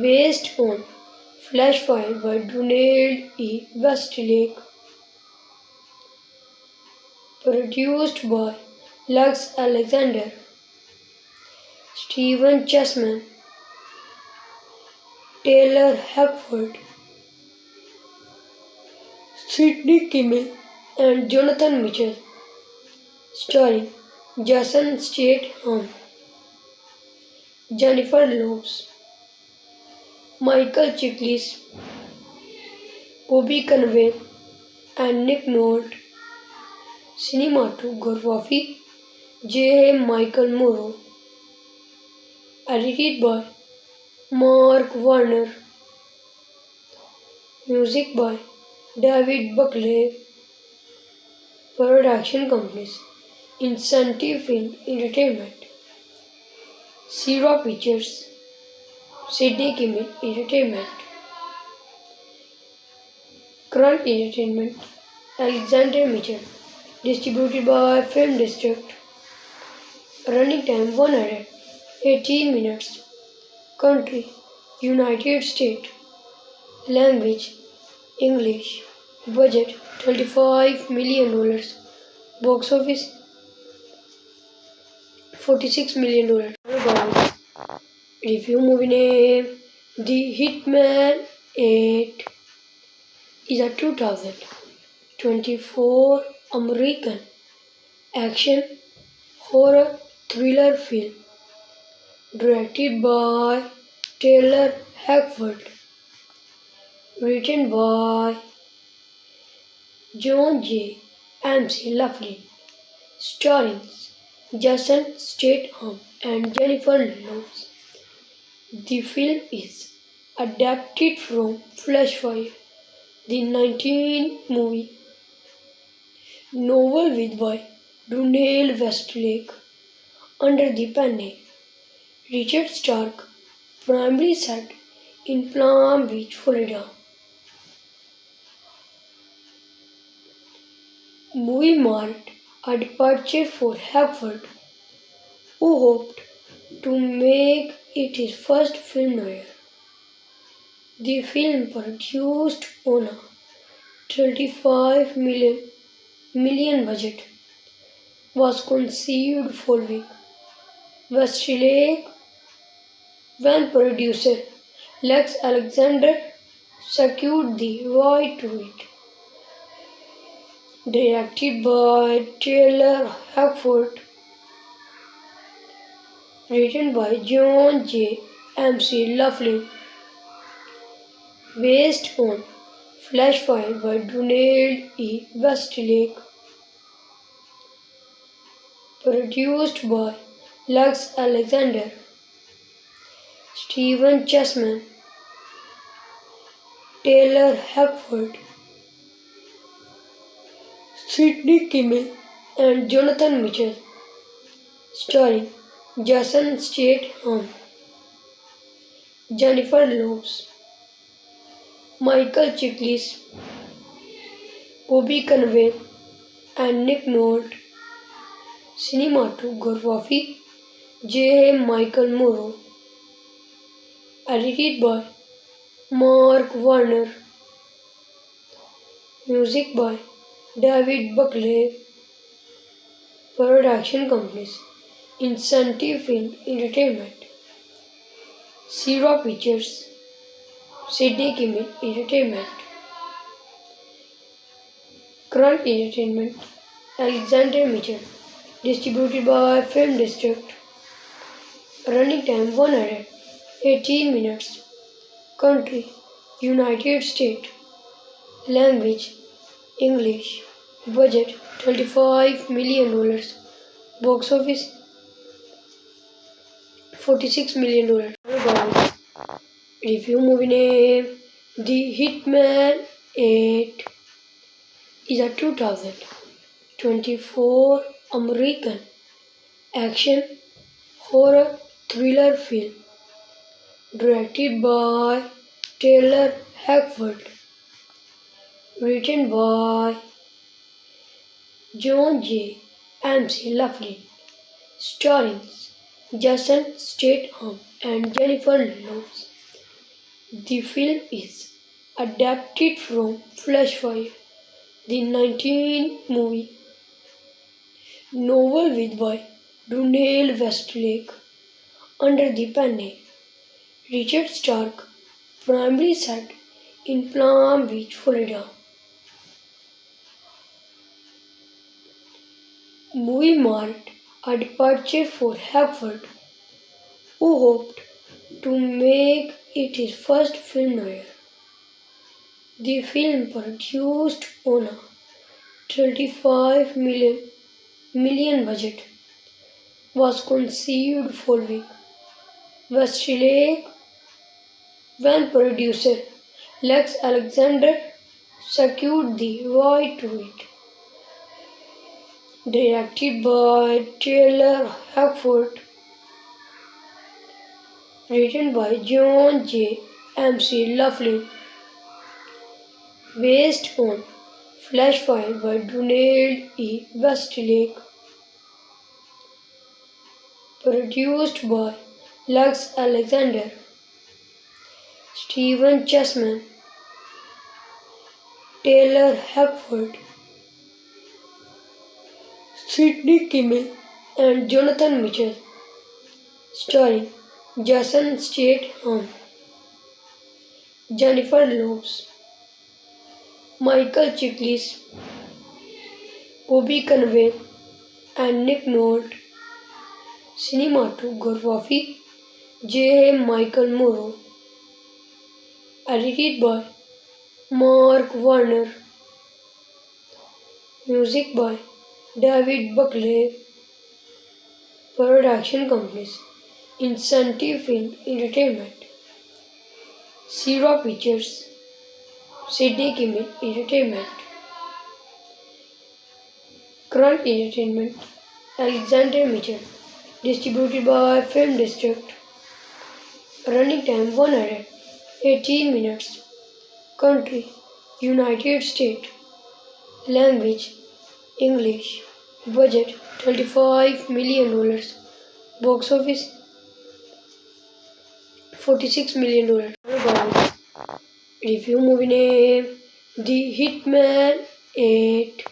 based on Flashfire by Donald E. Westlake, produced by Lex Alexander, Stephen Chessman, Taylor Hackford, Sidney Kimmel, and Jonathan Mitchell, starring Jason Statham, Jennifer Lopez, Michael Chiklis, Bobby Cannavale, and Nick Nolte. Cinematography J. Michael Morrow. Edited by Mark Warner. Music by David Buckley. Production companies Incentive Film Entertainment, Sierra Pictures, Sidney Kimmel Entertainment, Grunt Entertainment, Alexander Mitchell. Distributed by Film District. Running time 118 minutes. Country United States. Language English. Budget $25 million. Box office $46 million. Guys, review movie name The Hitman 8 is a 2024 American action horror thriller film directed by Taylor Hackford, written by John J. MC Laughlin, starring Jason Statham and Jennifer Lopez. The film is adapted from Flashfire, the 19 movie novel with by Brunel Westlake under the pen name Richard Stark, primarily set in Palm Beach, Florida. Movie marked a departure for Hackford, who hoped to make it his first film noir. The film, produced on a 35 million budget, was conceived following Westlake when producer Lex Alexander secured the right to it. Directed by Taylor Hackford, written by John J. MC Laughlin, based on Flashfire by Donald E. Westlake, produced by Lex Alexander, Stephen Chessman, Taylor Hackford, Sidney Kimmel, and Jonathan Mitchell, starring Jason Statham, Jennifer Lopez, Michael Chiklis, Bobby Cannavale, and Nick Nolte. Cinematography J. Michael Morrow. Edited by Mark Warner. Music by David Buckley. Production companies Incentive Film Entertainment, Sierra Pictures, Sydney Kimmel Entertainment, Grant Entertainment, Alexander Mitchell. Distributed by Film District. Running time 118 minutes. Country United States. Language English. Budget $25 million. Box office $46 million. Review movie name The Hitman 8 is a 2024 American action horror thriller film directed by Taylor Hackford, written by John J. MC Laughlin, starring Jason Statham and Jennifer Lawrence. The film is adapted from Flashfire, the 19 movie novel with by Donnell Westlake under the pen name Richard Stark, primarily set in Palm Beach, Florida. Movie marked a departure for Hackford, who hoped to make it his first film noir. The film, produced on a 35 million budget, was conceived following Westlake when producer Lex Alexander secured the right to it. Directed by Taylor Hackford, written by John J. MC Laughlin, based on Flashfire by Donnell E. Westlake, produced by Lex Alexander, Stephen Chessman, Taylor Hackford, Sydney Kimmel, and Jonathan Mitchell, starring Jason Statham, Jennifer Lawrence, Michael Chiklis, Bobby Cannavale, and Nick Nolte. Cinematography J. Michael Morrow. Edited by Mark Warner. Music by David Buckley. Production companies Incentive Film Entertainment, Sierra Pictures, Sydney Kimmel Entertainment, Grant Entertainment, Alexander Mitchell. Distributed by Film District. Running time 118 minutes. Country United States. Language English. Budget $25 million. Box office $46 million. Review movie name The Hitman 8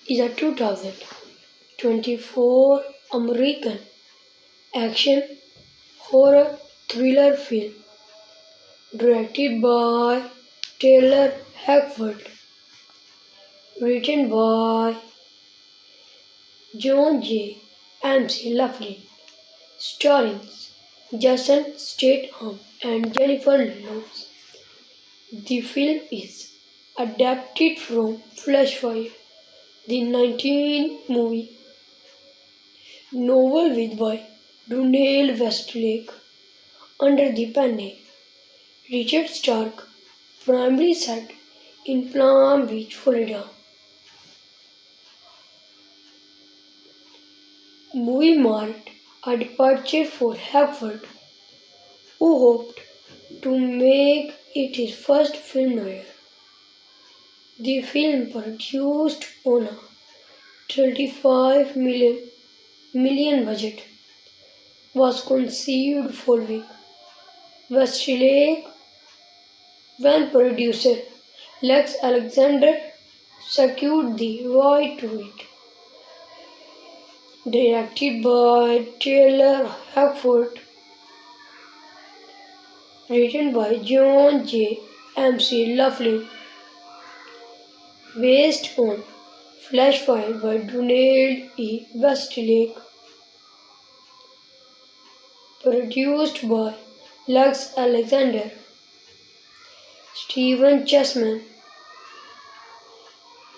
is a 2024 American action horror thriller film directed by Taylor Hackford, written by John J. MC Laughlin, starring Jason Statham and Jennifer Lawrence. The film is adapted from Flashfire, the 19 movie novel with by Donnell Westlake under the pen name Richard Stark, primarily set in Palm Beach, Florida. Movie marked a departure for Hackford, who hoped to make it his first film noir. The film, produced on a 35 million budget, was conceived following Westlake when producer Lex Alexander secured the right to it. directed by Taylor Hackford, written by John J. MC Laughlin, based on flash file by Donald E. Westlake, produced by Lux Alexander, Stephen Chessman,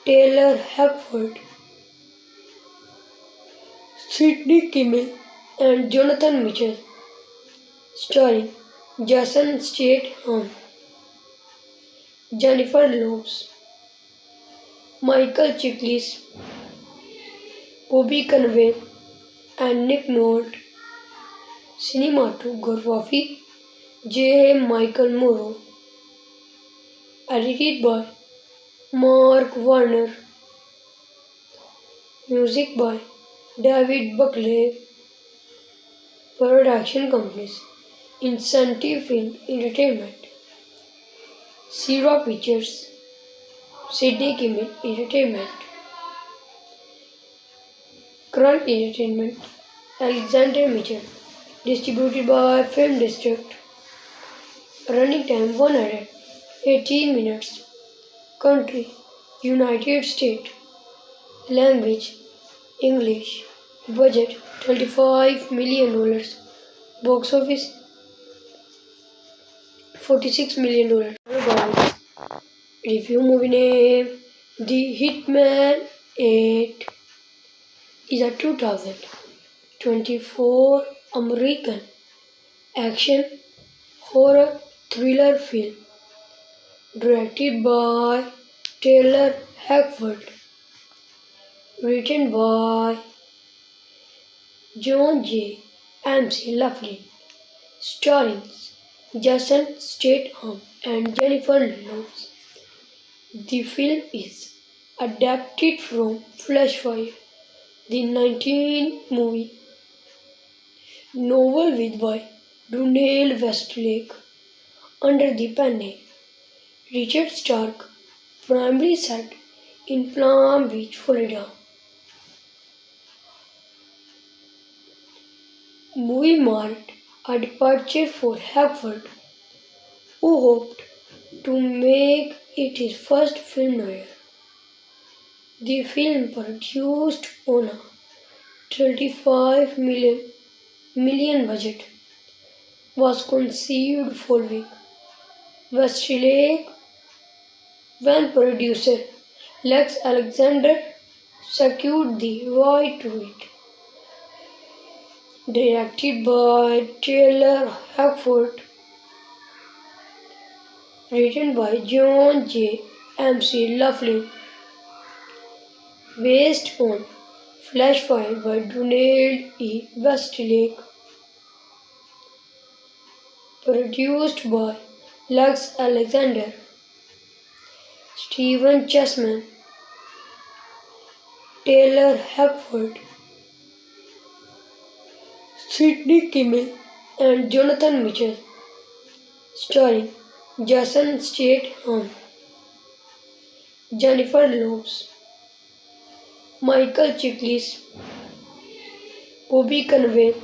Taylor Hackford, Sidney Kimmel, and Jonathan Mitchell, starring Jason Statham, Jennifer Lopez, Michael Chiklis, Bobby Cannavale, and Nick Nolte. Cinematography J. Michael Morrow. Edited by Mark Warner. Music by David Buckley. Production companies Incentive Film Entertainment, Sierra Pictures, Sidney Kimmel Entertainment, Grunt Entertainment, Alexander Mitchell. Distributed by Film District. Running time 118 minutes. Country United States. Language English. Budget $25 million. Box office $46 million. Review movie name The Hitman 8 is a 2024 American action horror thriller film directed by Taylor Hackford, written by John J. MC Laughlin, starring Jason Statham and Jennifer Lopez. The film is adapted from Flashfire, the 19 movie novel with by Donald Westlake under the pen name Richard Stark, primarily set in Palm Beach, Florida. Movie marked a departure for Hackford, who hoped to make it his first film noir. The film, produced on a $35 million budget, was conceived following Westlake when producer Lex Alexander secured the right to it. Directed by Taylor Hackford, written by John J. MC Laughlin, based on flash file by Donald E. Westlake, produced by Lux Alexander, Stephen Chessman, Taylor Hackford, Sidney Kimmel, and Jonathan Mitchell, starring Jason Statham, Jennifer Lopez, Michael Chiklis, Bobby Cannavale,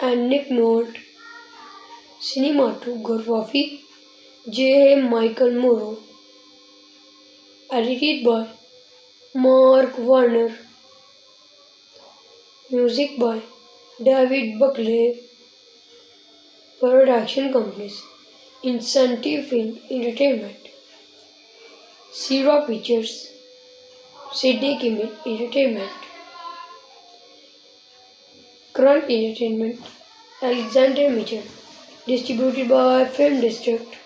and Nick Nolte. Cinematography J. Michael Morrow. Edited by Mark Warner. Music by David Buckley. Production companies Incentive Film Entertainment, Sierra Pictures, Sidney Kimmel Entertainment, Grunt Entertainment, Alexander Mitchell. Distributed by Film District.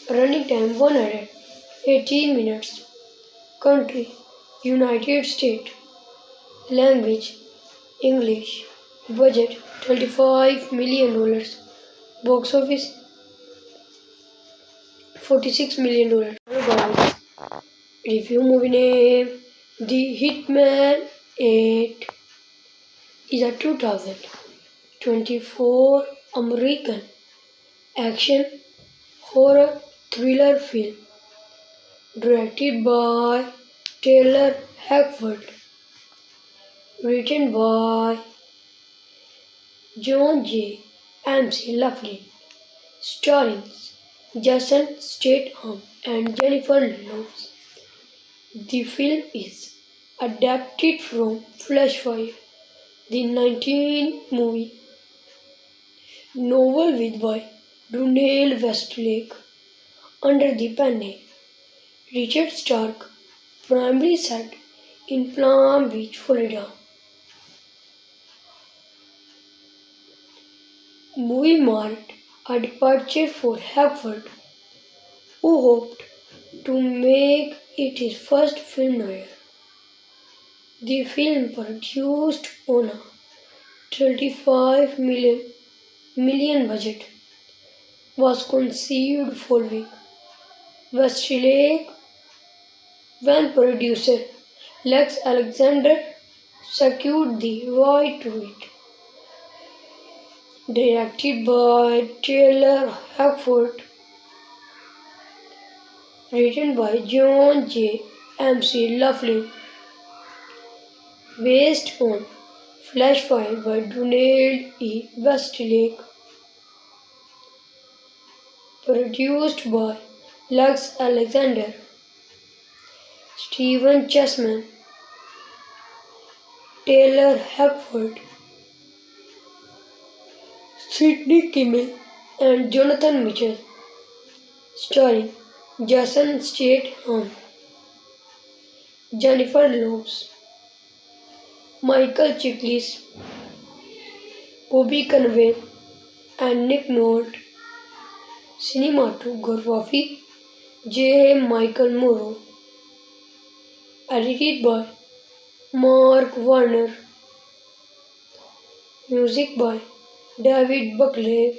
Running time 118 minutes. Country United States. Language English. Budget $25 million. Box office $46 million. Review movie name The Hitman 8 is a 2024 American action horror thriller film directed by Taylor Hackford, written by John J. MC Laughlin, starring Jason Statham and Jennifer Lawrence. The film is adapted from Flashfire, the 19 movie novel with by Donnell Westlake under the pen name Richard Stark, primarily set in Palm Beach, Florida. Movie marked a departure for Hackford, who hoped to make it his first film noir. The film, produced on a 35 million budget, was conceived following Westlake when producer Lex Alexander secured the right to it. Directed by Taylor Hackford, written by John J. MC Laughlin, based on Flashfire by Donnell E. Westlake, produced by Lex Alexander, Stephen Chessman, Taylor Hackford, Sidney Kimmel, and Jonathan Mitchell, starring Jason Statham, Jennifer Lopez, Michael Chiklis, Bobby Cannavale, and Nick Nolte. Cinematography J. Michael Morrow. Edited by Mark Warner. Music by David Buckley.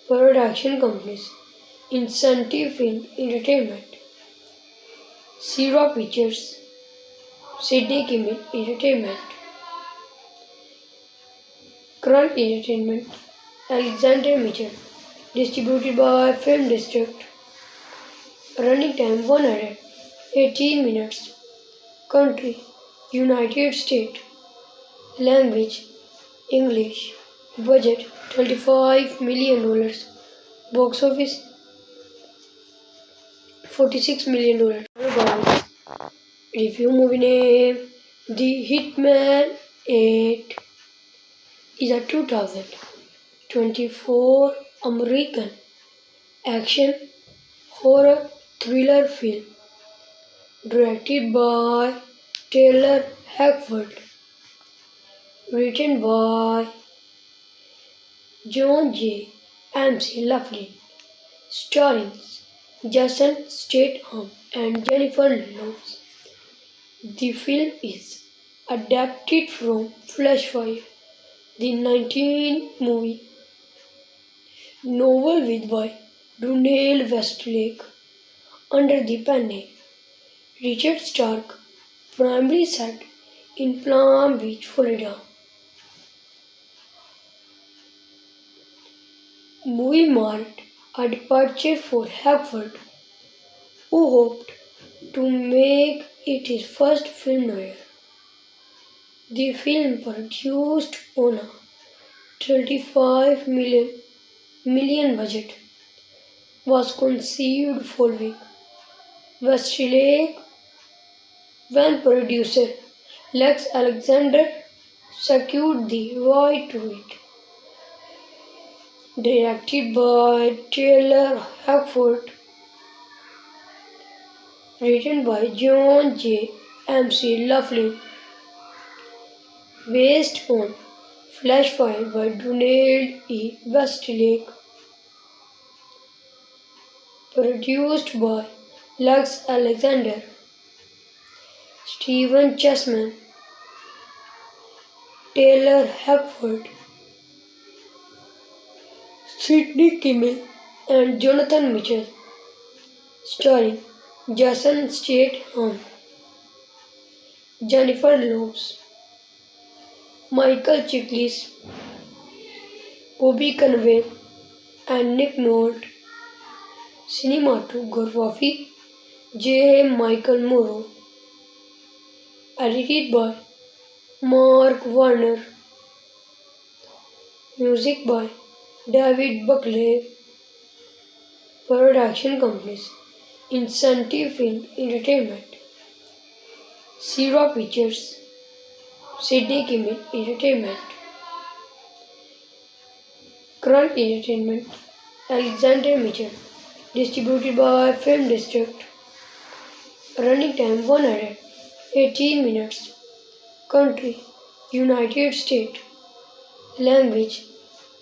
Production companies Incentive Film Entertainment, Sierra Pictures, Sidney Kimmel Entertainment, Grunt Entertainment, Alexander Mitchell. Distributed by Film District. Running time 118 minutes. Country United States. Language English. Budget $25 million. Box office $46 million. About review movie name The Hitman 8 is a 2024 American action horror thriller film directed by Taylor Hackford, written by John J. MC Laughlin, starring Jason Statham and Jennifer Lawrence. The film is adapted from Flashfire, the 19 movie novel with by Donnell Westlake under the pen name Richard Stark, primarily set in Palm Beach, Florida. Movie marked a departure for Hackford, who hoped to make it his first film noir. The film, produced on a 35 million budget, was conceived following Westlake when producer Lex Alexander secured the right to it. Directed by Taylor Hackford, written by John J. MC Laughlin, based on Flashfire by Donnell E. Westlake, produced by Lex Alexander, Stephen Chessman, Taylor Hackford, Sidney Kimmel, and Jonathan Mitchell, starring Jason Statham, Jennifer Lopez, Michael Chiklis, Bobby Cannavale, and Nick Nolte. Cinematography J. Michael Morrow. Edited by Mark Warner. Music by David Buckley. Production companies Incentive Film Entertainment, Sierra Pictures, Sydney Kimmel Entertainment, Grunt Entertainment, Alexander Mitchell. Distributed by Film District. Running time 118 minutes. Country United States. Language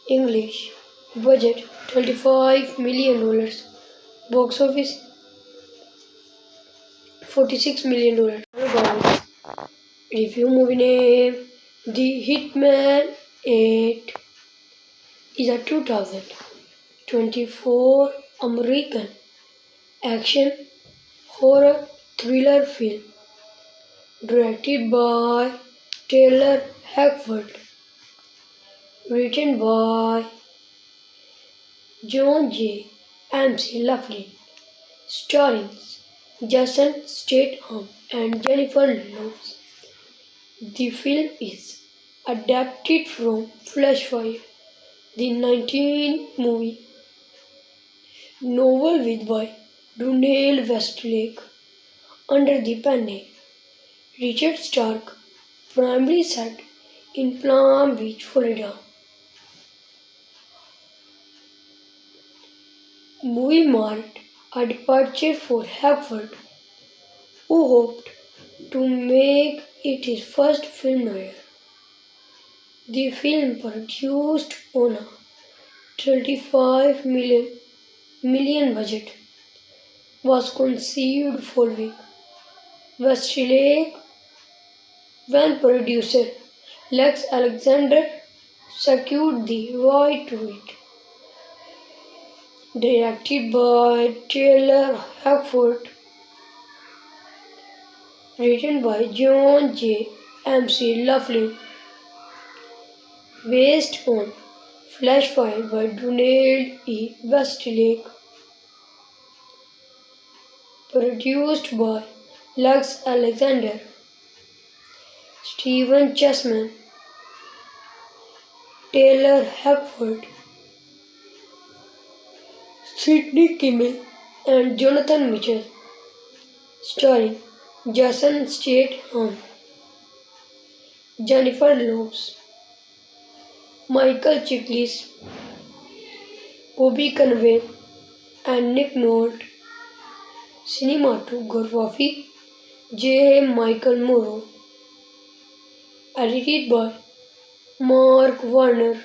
English. Budget $25 million. Box office $46 million. About review movie name The Hitman 8 is a 2024 American action horror thriller film directed by Taylor Hackford, written by John J. McLaughlin, starring Jason Statham and Jennifer Lawrence. The film is adapted from Flashfire, the 19 movie novel with by Brunel Westlake under the pen name Richard Stark, primarily set in Palm Beach, Florida. Movie marked a departure for Hackford, who hoped to make it his first film noir. The film, produced on a 35 million budget, was conceived following Westlake when producer Lex Alexander secured the right to it. Directed by Taylor Hackford, written by John J. McLaughlin, based on Flashfire by Brunel E. Westlake, produced by Lex Alexander, Stephen Chessman, Taylor Hackford, Sydney Kimmel, and Jonathan Mitchell, starring Jason Statham, Jennifer Lopez, Michael Chiklis, Bobby Cannavale, and Nick Nolte. Cinematography J. Michael Morrow. Edited by Mark Warner.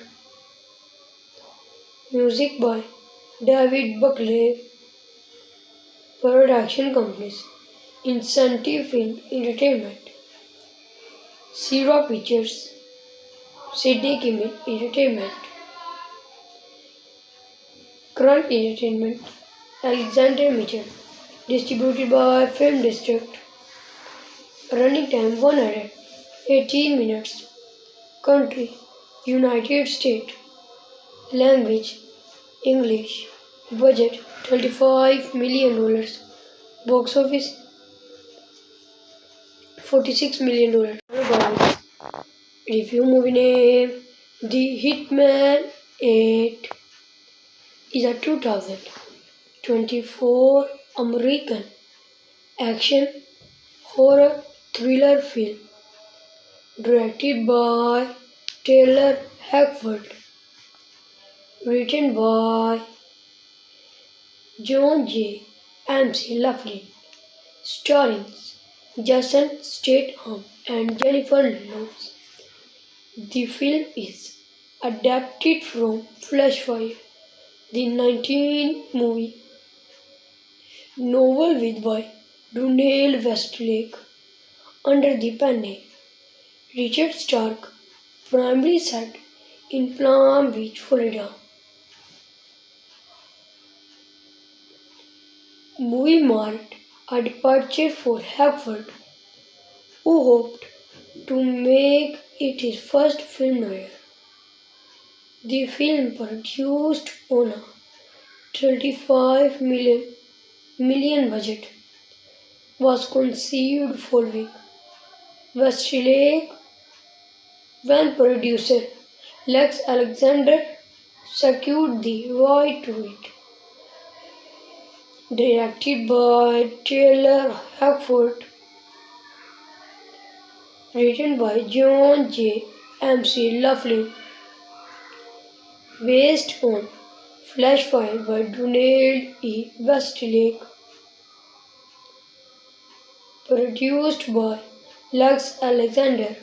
Music by David Buckley. Production companies Incentive Film Entertainment, Sierra Pictures, Sydney Kimmel Entertainment, Grunt Entertainment, Alexander Mitchell. Distributed by Film District. Running time 118 minutes. Country United States. Language English. Budget $25 million. Box office $46 million. About review movie name The Hitman 8 is a 2024 American action horror thriller film directed by Taylor Hackford, written by John J. McLaughlin, starring Jason Statham and Jennifer Lawrence. The film is adapted from Flashfire, the 19 movie novel with by Brunel Westlake under the pen name Richard Stark, primarily set in Palm Beach, Florida. Movie marked a departure for Hackford, who hoped to make it his first film noir. The film, produced on a 35 million budget, was conceived following Westlake when producer Lex Alexander secured the right to it. Directed by Taylor Hackford, written by John J. MC Laughlin, based on Flash Fire by Donald E. Westlake, produced by Lex Alexander,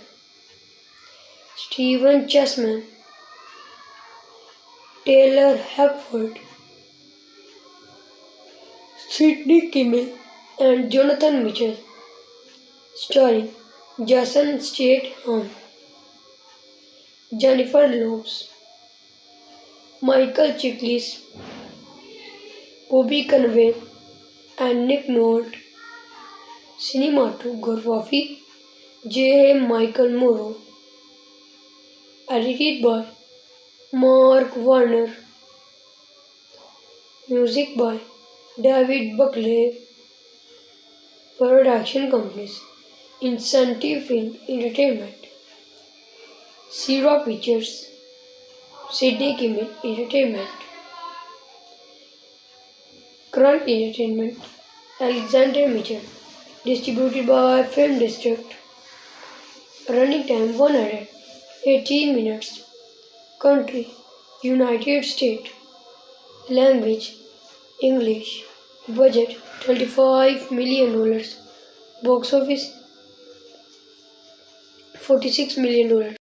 Stephen Chessman, Taylor Hackford, Sidney Kimmel, and Jonathan Mitchell, starring Jason Statham, Jennifer Lopez, Michael Chiklis, Bobby Cannavale, and Nick Nolte. Cinematography J. Michael Morrow. Edited by Mark Warner. Music by David Buckley. Production companies Incentive Film Entertainment, Sierra Pictures, Sidney Kimmel Entertainment, Grunt Entertainment, Alexander Mitchell. Distributed by Film District. Running time 118 minutes. Country United States. Language English. Budget $25 million. Box office $46 million.